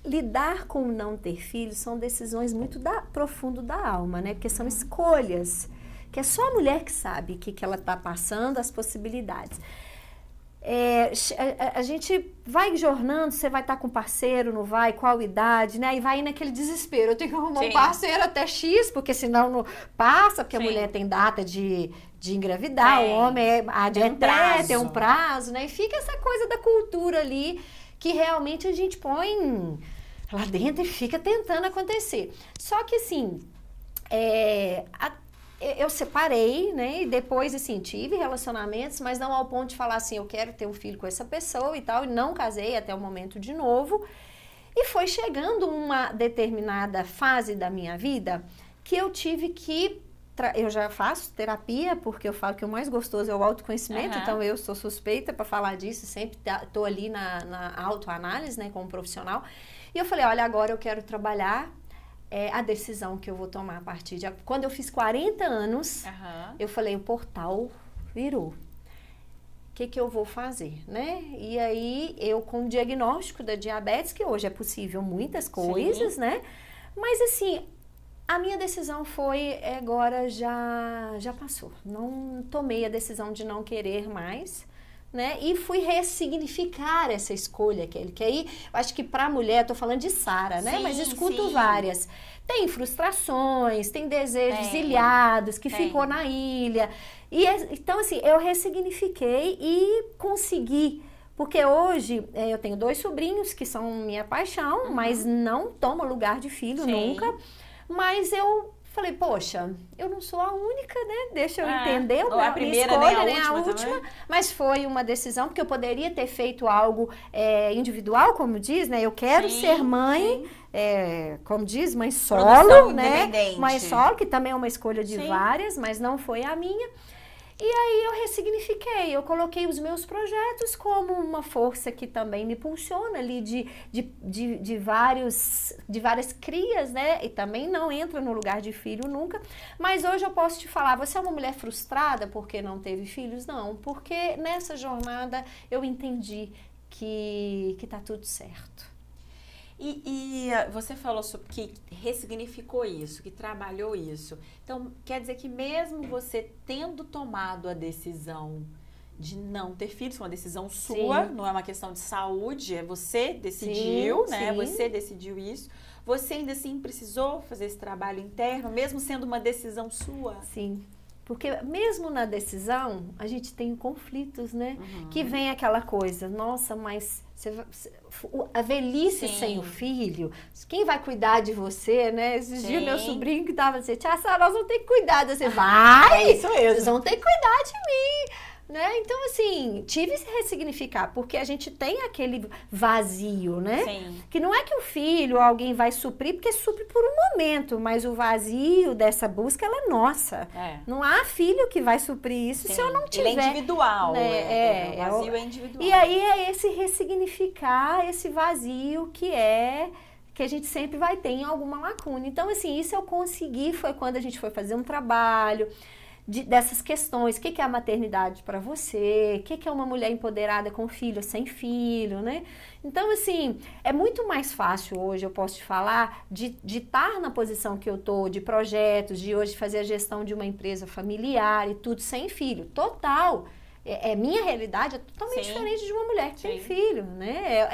lidar com não ter filhos são decisões muito profundo da alma, né? Porque são escolhas que é só a mulher que sabe o que ela está passando, as possibilidades. A gente vai jornando, você vai estar com parceiro, não vai, qual idade, né? E vai naquele desespero, eu tenho que arrumar um parceiro até X, porque senão não passa, porque a mulher tem data de engravidar, o homem tem um prazo, né? E fica essa coisa da cultura ali, que realmente a gente põe lá dentro e fica tentando acontecer. Só que assim, eu separei, né, e depois, assim, tive relacionamentos, mas não ao ponto de falar assim, eu quero ter um filho com essa pessoa e tal, e não casei até o momento de novo. E foi chegando uma determinada fase da minha vida que eu tive que... Eu já faço terapia, porque eu falo que o mais gostoso é o autoconhecimento, então eu sou suspeita para falar disso, sempre estou ali na autoanálise, né, como profissional. E eu falei, olha, agora eu quero trabalhar a decisão que eu vou tomar a partir de... Quando eu fiz 40 anos, eu falei, o portal virou. O que eu vou fazer, né? E aí, eu com o diagnóstico da diabetes, que hoje é possível muitas coisas, né? Mas assim, a minha decisão foi, agora já passou. Não tomei a decisão de não querer mais, né? E fui ressignificar essa escolha, que aí, acho que pra mulher, eu tô falando de Sara, né? Mas escuto várias. Tem frustrações, tem desejos ilhados, que ficou na ilha. Então, assim, eu ressignifiquei e consegui. Porque hoje, eu tenho 2 sobrinhos que são minha paixão, mas não tomam lugar de filho nunca. Mas eu falei, poxa, eu não sou a única, né? Deixa eu entender a primeira, escolha, nem a última. Mas foi uma decisão, porque eu poderia ter feito algo individual, como diz, né? Eu quero ser mãe, como diz, mãe solo, né? Mãe solo, que também é uma escolha de várias, mas não foi a minha. E aí eu ressignifiquei, eu coloquei os meus projetos como uma força que também me impulsiona ali de várias crias, né? E também não entra no lugar de filho nunca. Mas hoje eu posso te falar, você é uma mulher frustrada porque não teve filhos? Não, porque nessa jornada eu entendi que tá tudo certo. E você falou sobre que ressignificou isso, que trabalhou isso. Então, quer dizer que mesmo você tendo tomado a decisão de não ter filhos, foi uma decisão sua, Sim. não é uma questão de saúde, é você decidiu, Sim, né? sim. Você decidiu isso. Você ainda assim precisou fazer esse trabalho interno, mesmo sendo uma decisão sua? Sim. Porque mesmo na decisão, a gente tem conflitos, né? Uhum. Que vem aquela coisa, nossa, mas a velhice Sim. sem o filho, quem vai cuidar de você, né? Esses Sim. dias meu sobrinho que tava assim, tia Sara, nós vamos ter que cuidar de você. Vai! É isso mesmo. Vocês vão ter que cuidar de mim. Né? Então, assim, tive que ressignificar, porque a gente tem aquele vazio, né? Sim. Que não é que o filho, alguém vai suprir, porque supre por um momento, mas o vazio dessa busca, ela é nossa. É. Não há filho que vai suprir isso se eu não tiver. Ele é individual, né? o vazio é individual. E aí é esse ressignificar esse vazio que a gente sempre vai ter em alguma lacuna. Então, assim, isso eu consegui, foi quando a gente foi fazer um trabalho dessas questões, o que é a maternidade para você, o que é uma mulher empoderada com filho ou sem filho, né? Então, assim, é muito mais fácil hoje, eu posso te falar, de estar na posição que eu tô, de projetos, de hoje fazer a gestão de uma empresa familiar e tudo sem filho, total. Minha realidade é totalmente Sim. diferente de uma mulher que tem Sim. filho, né?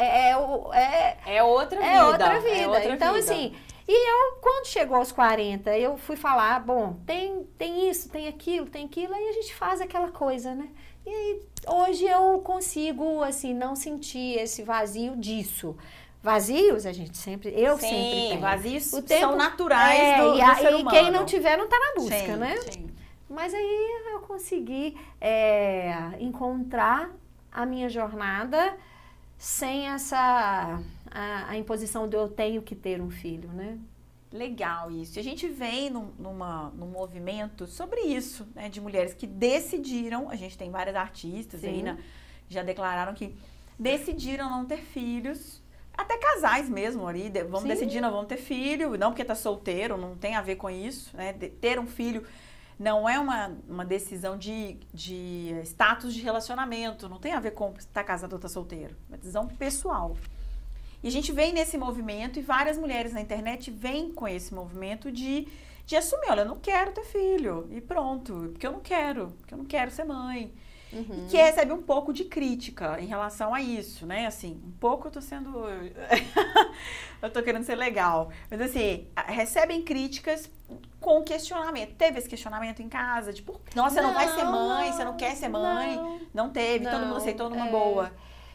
É outra vida. É outra vida. É outra então, vida. assim, e eu, quando chegou aos 40, eu fui falar, bom, tem isso, tem aquilo, aí a gente faz aquela coisa, né? E aí, hoje eu consigo, assim, não sentir esse vazio disso. Vazios, a gente sempre, eu Sim, sempre tenho. vazios O tempo- são naturais do ser humano. E quem não tiver não tá na busca, Sim, né? sim. Mas aí eu consegui encontrar a minha jornada sem a imposição de eu tenho que ter um filho, né? Legal isso. E a gente vem num movimento sobre isso, né? De mulheres que decidiram, a gente tem várias artistas aí, Sim. né, já declararam que decidiram não ter filhos, até casais mesmo ali, vamos Sim. decidir, não vamos ter filho, não porque tá solteiro, não tem a ver com isso, né? Ter um filho não é uma decisão de status de relacionamento, não tem a ver com estar casado ou estar solteiro, é uma decisão pessoal. E a gente vem nesse movimento e várias mulheres na internet vêm com esse movimento de assumir, olha, eu não quero ter filho, e pronto, porque eu não quero ser mãe. Uhum. E que recebe um pouco de crítica em relação a isso, né? Assim, um pouco eu tô sendo... eu tô querendo ser legal. Mas assim, recebem críticas com questionamento. Teve esse questionamento em casa? Tipo, nossa, você não vai ser mãe, você não quer ser mãe? Não teve, todo mundo aceitou numa boa.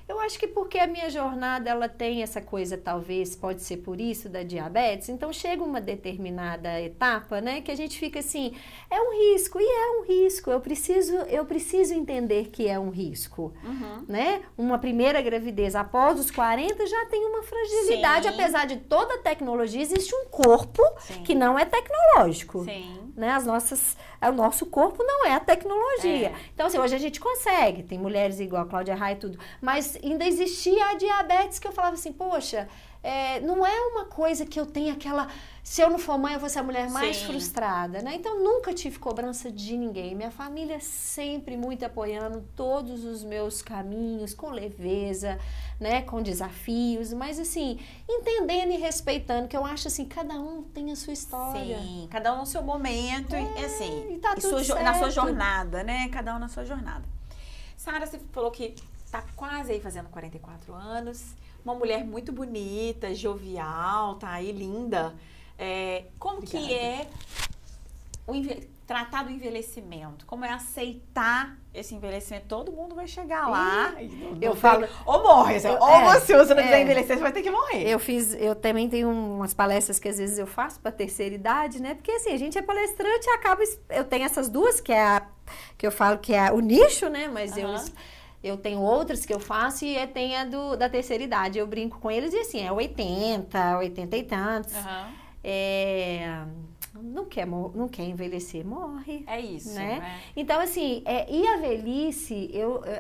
Eu acho que porque a minha jornada, ela tem essa coisa, talvez, pode ser por isso, da diabetes. Então, chega uma determinada etapa, né, que a gente fica assim, é um risco, e é um risco. Eu preciso entender que é um risco, né? Uma primeira gravidez após os 40 já tem uma fragilidade, Sim. apesar de toda a tecnologia, existe um corpo Sim. que não é tecnológico. Sim. Né? O nosso corpo não é a tecnologia. É. Então, assim, hoje a gente consegue, tem mulheres igual a Cláudia Raia e tudo, mas ainda existia a diabetes que eu falava assim, poxa, não é uma coisa que eu tenho aquela, se eu não for mãe eu vou ser a mulher mais Sim. frustrada, né? Então, nunca tive cobrança de ninguém. Minha família sempre muito apoiando todos os meus caminhos, com leveza, né? Com desafios, mas assim, entendendo e respeitando, que eu acho assim, cada um tem a sua história. Sim, cada um no seu momento, e assim, e tá tudo na sua certo. jornada, né? Cada um na sua jornada. Sara, você falou que tá quase aí fazendo 44 anos, uma mulher muito bonita, jovial, tá aí linda. Como Obrigada. que é tratar do envelhecimento? Como é aceitar esse envelhecimento? Todo mundo vai chegar lá. Eu falo... Ou morre, se você não quiser envelhecer, você vai ter que morrer. Eu também tenho umas palestras que às vezes eu faço para terceira idade, né? Porque assim, a gente é palestrante e acaba... Eu tenho essas duas, que eu falo que é o nicho, né? Mas eu tenho outras que eu faço e tem a da terceira idade. Eu brinco com eles e assim, 80 e tantos. Não quer envelhecer, morre. É isso, né? Então, assim, e a velhice,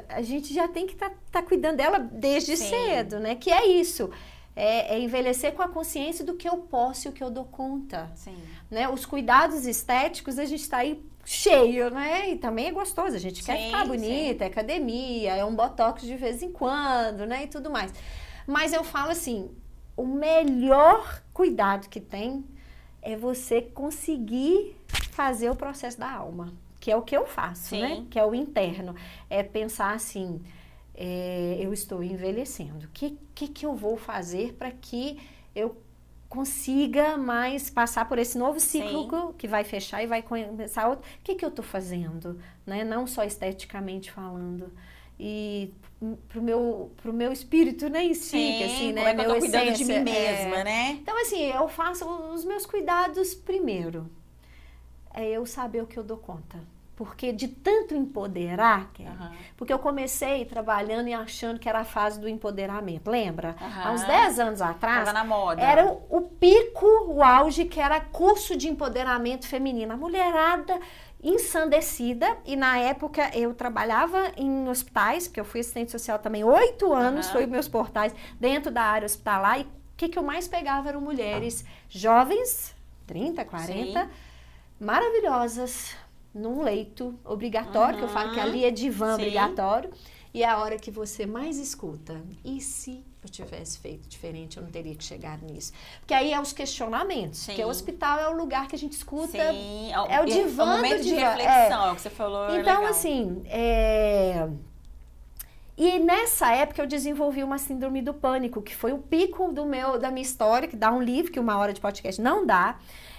a gente já tem que tá cuidando dela desde cedo, né? Que é isso. É envelhecer com a consciência do que eu posso e o que eu dou conta. Sim. Né? Os cuidados estéticos, a gente tá aí cheio, né? E também é gostoso, a gente quer ficar bonita, é academia, é um botox de vez em quando, né? E tudo mais. Mas eu falo assim, o melhor cuidado que tem é você conseguir fazer o processo da alma. que é o que eu faço, Sim. né? Que é o interno. É pensar assim, eu estou envelhecendo. O que eu vou fazer para que eu consiga mais passar por esse novo ciclo que vai fechar e vai começar outro? O que eu estou fazendo? Né? Não só esteticamente falando. E pro meu espírito, né, em si, assim, né? Como é que eu tô cuidando de essência, mim mesma, né? Então, assim, eu faço os meus cuidados primeiro. É eu saber o que eu dou conta. Porque de tanto empoderar, porque eu comecei trabalhando e achando que era a fase do empoderamento, lembra? Há uns 10 anos atrás, tava na moda. Era o pico, o auge, que era curso de empoderamento feminino. A mulherada ensandecida, e na época eu trabalhava em hospitais, porque eu fui assistente social também 8 anos, foi meus portais dentro da área hospitalar, e o que eu mais pegava eram mulheres jovens, 30, 40, maravilhosas, num leito obrigatório, que eu falo que ali é divã obrigatório, e é a hora que você mais escuta. E se eu tivesse feito diferente, eu não teria que chegar nisso? Porque aí é os questionamentos, porque o hospital é o lugar que a gente escuta, é o divã é o momento de reflexão, é o que você falou. Então, assim, e nessa época eu desenvolvi uma síndrome do pânico, que foi o pico da minha história, que dá um livro, que 1 hora de podcast não dá.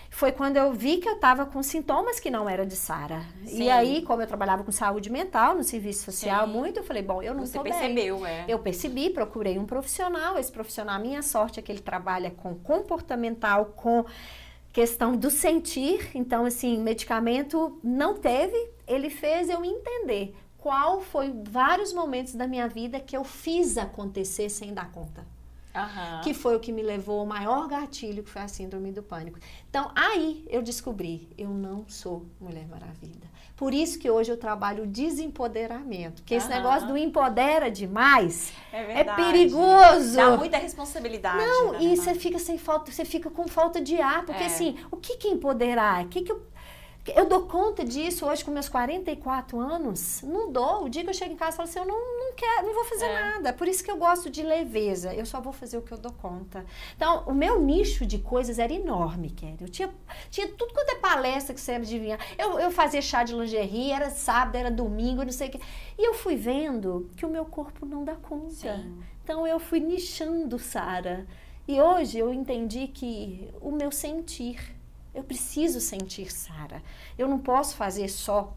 Foi quando eu vi que eu estava com sintomas que não era de Sara. E aí, como eu trabalhava com saúde mental, no serviço social muito, eu falei, bom, eu não estou bem. Você percebeu, Eu percebi, procurei um profissional. Esse profissional, a minha sorte é que ele trabalha com comportamental, com questão do sentir. Então, assim, medicamento não teve. Ele fez eu entender qual foi vários momentos da minha vida que eu fiz acontecer sem dar conta. Que foi o que me levou ao maior gatilho, que foi a síndrome do pânico. Então, aí eu descobri, eu não sou Mulher Maravilha. Por isso que hoje eu trabalho o desempoderamento. Porque esse negócio do empodera demais é perigoso. Dá muita responsabilidade. Não, e você fica sem falta, você fica com falta de ar. Porque assim, o que é empoderar? Eu dou conta disso hoje com meus 44 anos? Não dou. O dia que eu chego em casa, eu falo assim, eu não quero, não vou fazer nada. Por isso que eu gosto de leveza. Eu só vou fazer o que eu dou conta. Então, o meu nicho de coisas era enorme, Kelly. Eu tinha tudo quanto é palestra que você adivinha. Eu fazia chá de lingerie, era sábado, era domingo, não sei o quê. E eu fui vendo que o meu corpo não dá conta. Então, eu fui nichando, Sara. E hoje eu entendi que o meu sentir... Eu preciso sentir Sara. Eu não posso fazer só,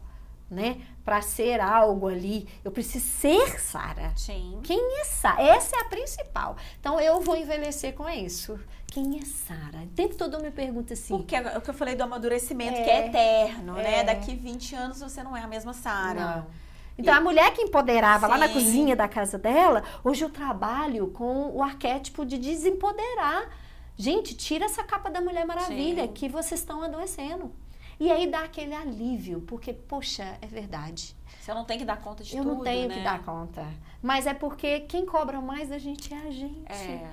né, para ser algo ali. Eu preciso ser Sara. Quem é Sara? Essa é a principal. Então, eu vou envelhecer com isso. Quem é Sara? O tempo todo eu me pergunto assim. Porque é o que eu falei do amadurecimento, que é eterno, né? Daqui 20 anos você não é a mesma Sara. Então, a mulher que empoderava lá na cozinha da casa dela, hoje eu trabalho com o arquétipo de desempoderar. Gente, tira essa capa da Mulher Maravilha, que vocês estão adoecendo. E aí dá aquele alívio, porque, poxa, é verdade. Você não tem que dar conta de tudo, Eu não tenho que dar conta. Mas é porque quem cobra mais da gente é a gente.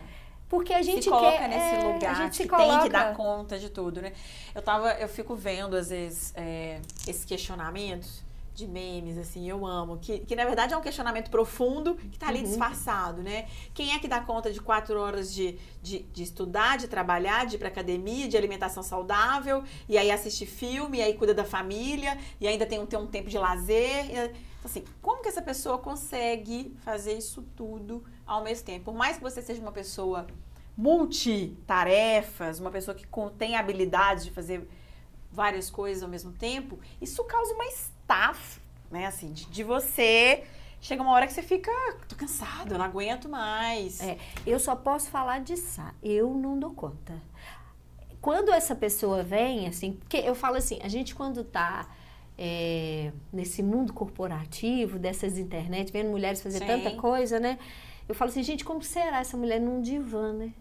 Porque a gente se coloca nesse lugar, a gente que tem que dar conta de tudo, né? Eu fico vendo, às vezes, esses questionamentos de memes, assim, eu amo, que na verdade é um questionamento profundo que tá ali disfarçado, né? Quem é que dá conta de 4 horas de estudar, de trabalhar, de ir pra academia, de alimentação saudável, e aí assistir filme, e aí cuida da família, e ainda tem um tempo de lazer. Então, assim, como que essa pessoa consegue fazer isso tudo ao mesmo tempo? Por mais que você seja uma pessoa multitarefas, uma pessoa que tem habilidade de fazer várias coisas ao mesmo tempo, isso causa uma né, assim, de você... Chega uma hora que você fica, tô cansado, eu não aguento mais. Eu só posso falar de Sara, eu não dou conta. Quando essa pessoa vem, assim, porque eu falo assim, a gente quando tá nesse mundo corporativo, dessas internet, vendo mulheres fazer tanta coisa, né? Eu falo assim, gente, como será essa mulher num divã, né?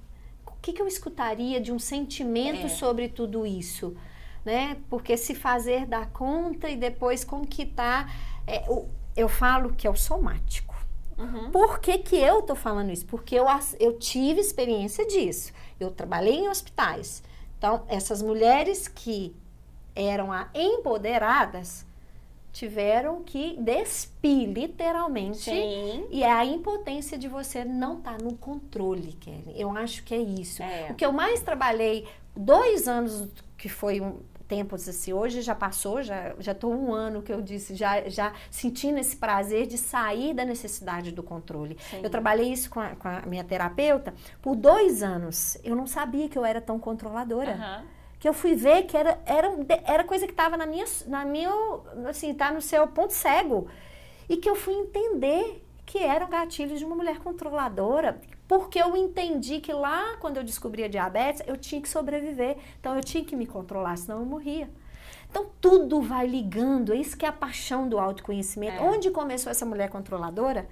O que eu escutaria de um sentimento sobre tudo isso? Né? Porque se fazer dar conta e depois como que tá... eu falo que é o somático. Por que eu tô falando isso? Porque eu tive experiência disso. Eu trabalhei em hospitais. Então, essas mulheres que eram empoderadas tiveram que despir, literalmente. E é a impotência de você não estar no controle, Kelly. Eu acho que é isso. O que eu mais trabalhei, 2 anos, que foi tempos assim, hoje já passou, já tô 1 ano que eu disse, já sentindo esse prazer de sair da necessidade do controle. Sim. Eu trabalhei isso com a minha terapeuta por 2 anos. Eu não sabia que eu era tão controladora. Que eu fui ver que era coisa que estava na minha, assim, tá no seu ponto cego. E que eu fui entender que eram gatilhos de uma mulher controladora, porque eu entendi que lá, quando eu descobri a diabetes, eu tinha que sobreviver. Então, eu tinha que me controlar, senão eu morria. Então, tudo vai ligando. É isso que é a paixão do autoconhecimento. Onde começou essa mulher controladora?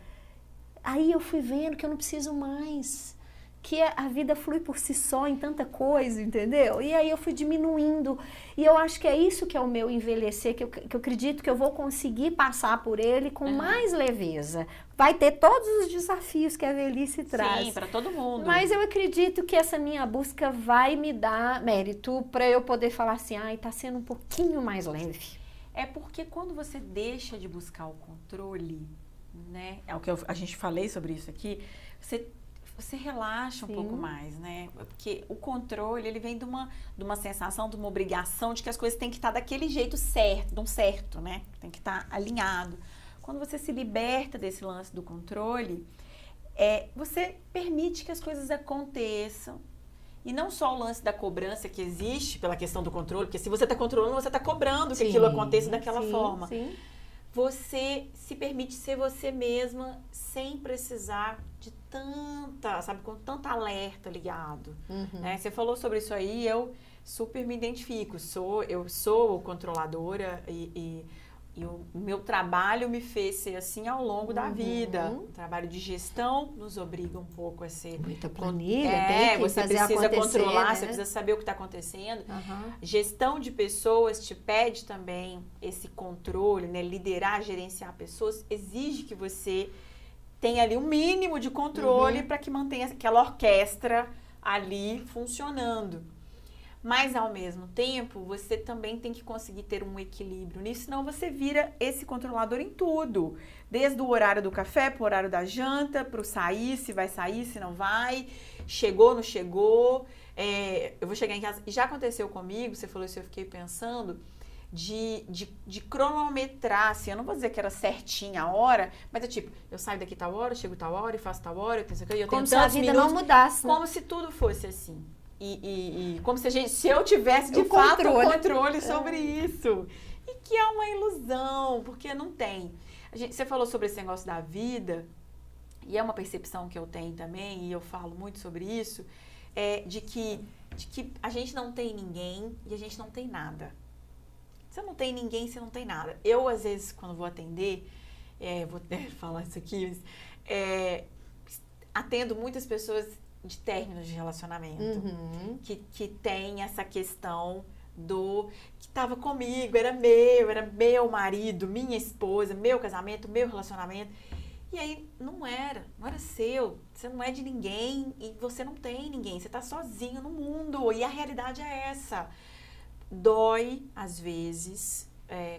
Aí eu fui vendo que eu não preciso mais. Que a vida flui por si só em tanta coisa, entendeu? E aí eu fui diminuindo. E eu acho que é isso que é o meu envelhecer, que eu acredito que eu vou conseguir passar por ele com mais leveza. Vai ter todos os desafios que a velhice traz. Sim, para todo mundo. Mas eu acredito que essa minha busca vai me dar mérito para eu poder falar assim, ai, tá sendo um pouquinho mais leve. É porque quando você deixa de buscar o controle, né? É o que a gente falei sobre isso aqui, você relaxa um pouco mais, né? Porque o controle, ele vem de uma sensação, de uma obrigação de que as coisas têm que estar daquele jeito certo, de um certo, né? Tem que estar alinhado. Quando você se liberta desse lance do controle, você permite que as coisas aconteçam. E não só o lance da cobrança que existe pela questão do controle, porque se você está controlando, você está cobrando que aquilo aconteça daquela forma. Sim. Você se permite ser você mesma sem precisar de com tanto alerta ligado. Né? Você falou sobre isso aí, eu super me identifico. Eu sou controladora e o meu trabalho me fez ser assim ao longo da vida. O trabalho de gestão nos obriga um pouco a ser... Muita planilha, tem que você fazer precisa controlar, né? você precisa saber o que está acontecendo. Gestão de pessoas te pede também esse controle, né? Liderar, gerenciar pessoas, exige que você tenha ali um mínimo de controle para que mantenha aquela orquestra ali funcionando. Mas, ao mesmo tempo, você também tem que conseguir ter um equilíbrio nisso, senão você vira esse controlador em tudo. Desde o horário do café, para o horário da janta, para o sair, se vai sair, se não vai, chegou, não chegou. Eu vou chegar em casa. E já aconteceu comigo, você falou isso, eu fiquei pensando, de cronometrar, assim, eu não vou dizer que era certinha a hora, mas é tipo, eu saio daqui tal hora, chego tal hora, e faço tal hora, eu tenho isso aqui, eu tenho como se a vida não mudasse. Como se tudo fosse assim. E como se eu tivesse de fato o controle sobre isso. E que é uma ilusão, porque não tem. Você falou sobre esse negócio da vida, e é uma percepção que eu tenho também, e eu falo muito sobre isso, de que a gente não tem ninguém e a gente não tem nada. Você não tem ninguém, você não tem nada. Eu, às vezes, quando vou atender, vou falar isso aqui, mas, atendo muitas pessoas de términos de relacionamento, que tem essa questão que estava comigo, era meu marido, minha esposa, meu casamento, meu relacionamento. E aí não era seu, você não é de ninguém e você não tem ninguém, você está sozinho no mundo e a realidade é essa. Dói, às vezes,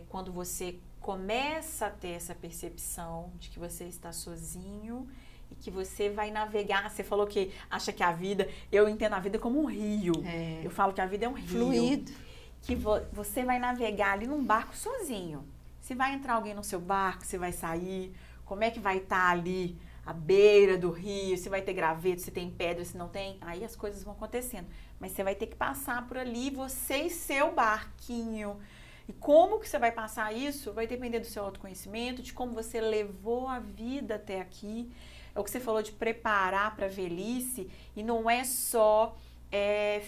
quando você começa a ter essa percepção de que você está sozinho e que você vai navegar. Você falou que acha que a vida... Eu entendo a vida como um rio. Eu falo que a vida é um rio. Fluido. Que você vai navegar ali num barco sozinho. Se vai entrar alguém no seu barco, você vai sair. Como é que vai estar ali à beira do rio? Se vai ter graveto, se tem pedra, se não tem. Aí as coisas vão acontecendo. Mas você vai ter que passar por ali, você e seu barquinho. E como que você vai passar isso vai depender do seu autoconhecimento, de como você levou a vida até aqui. É o que você falou de preparar para a velhice, e não é só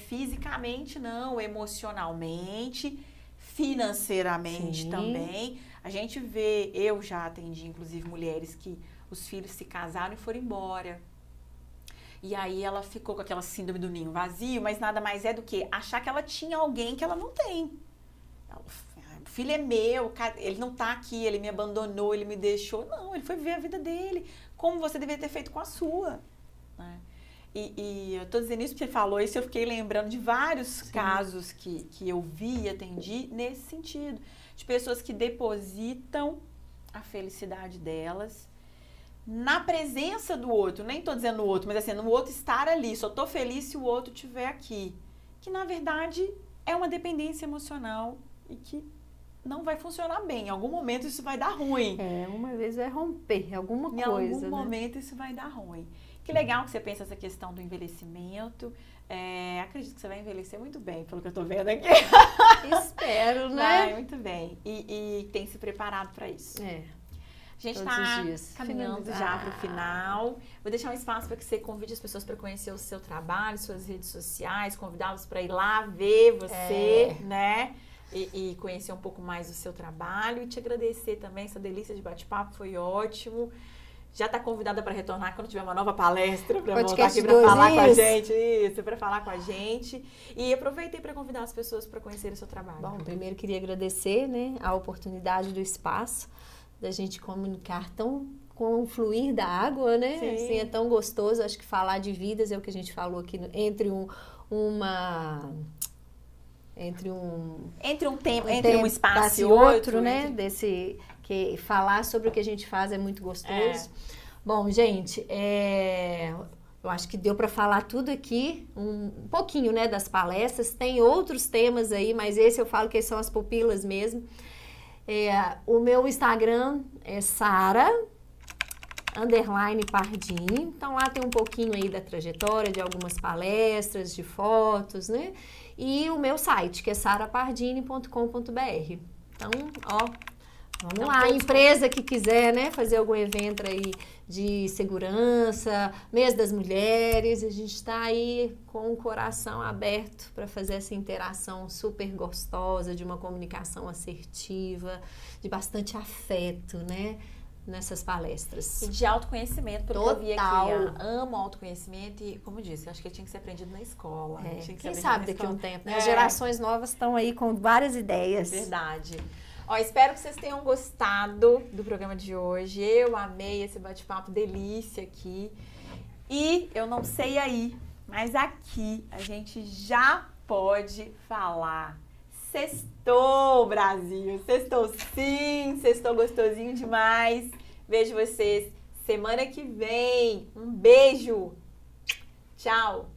fisicamente, não, emocionalmente, financeiramente também. A gente vê, eu já atendi, inclusive, mulheres que os filhos se casaram e foram embora. E aí ela ficou com aquela síndrome do ninho vazio, mas nada mais é do que achar que ela tinha alguém que ela não tem. O filho é meu, ele não tá aqui, ele me abandonou, ele me deixou. Não, ele foi viver a vida dele, como você deveria ter feito com a sua. Né? E eu tô dizendo isso porque você falou isso, eu fiquei lembrando de vários casos que eu vi e atendi nesse sentido. De pessoas que depositam a felicidade delas na presença do outro. Nem tô dizendo no outro, mas assim, no outro estar ali. Só tô feliz se o outro estiver aqui. Que, na verdade, é uma dependência emocional e que não vai funcionar bem. Em algum momento isso vai dar ruim. Uma vez vai romper alguma Em coisa, algum momento isso vai dar ruim. Que legal que você pensa essa questão do envelhecimento. Acredito que você vai envelhecer muito bem, pelo que eu tô vendo aqui. Espero, né? Vai, muito bem. E tem se preparado para isso. A gente está caminhando já para o final. Vou deixar um espaço para que você convide as pessoas para conhecer o seu trabalho, suas redes sociais, convidá-los para ir lá ver você, né? E conhecer um pouco mais do seu trabalho. E te agradecer também, essa delícia de bate-papo, foi ótimo. Já está convidada para retornar quando tiver uma nova palestra, para voltar aqui para falar com a gente. Isso, para falar com a gente. E aproveitei para convidar as pessoas para conhecer o seu trabalho. Bom, primeiro queria agradecer, né, a oportunidade do espaço, da gente comunicar com o fluir da água, né? Sim. Assim, é tão gostoso. Acho que falar de vidas é o que a gente falou aqui, entre um espaço e outro, né? Que falar sobre o que a gente faz é muito gostoso. Bom, gente, eu acho que deu para falar tudo aqui, um pouquinho, né, das palestras. Tem outros temas aí, mas esse eu falo que são as pupilas mesmo. O meu Instagram é Sara_Pardini. Então lá tem um pouquinho aí da trajetória, de algumas palestras, de fotos, né? E o meu site, que é sarapardini.com.br. Então, vamos lá, empresa que quiser, né, fazer algum evento aí de segurança, mês das mulheres, a gente está aí com o coração aberto para fazer essa interação super gostosa, de uma comunicação assertiva, de bastante afeto, né, nessas palestras. E de autoconhecimento, pelo que eu vi aqui. Amo autoconhecimento e, como eu disse, acho que tinha que ser aprendido na escola. Quem sabe daqui a um tempo, né? As gerações novas estão aí com várias ideias. Verdade. Espero que vocês tenham gostado do programa de hoje. Eu amei esse bate-papo delícia aqui. E eu não sei aí, mas aqui a gente já pode falar. Sextou, Brasil! Sextou sim! Sextou gostosinho demais! Vejo vocês semana que vem. Um beijo! Tchau!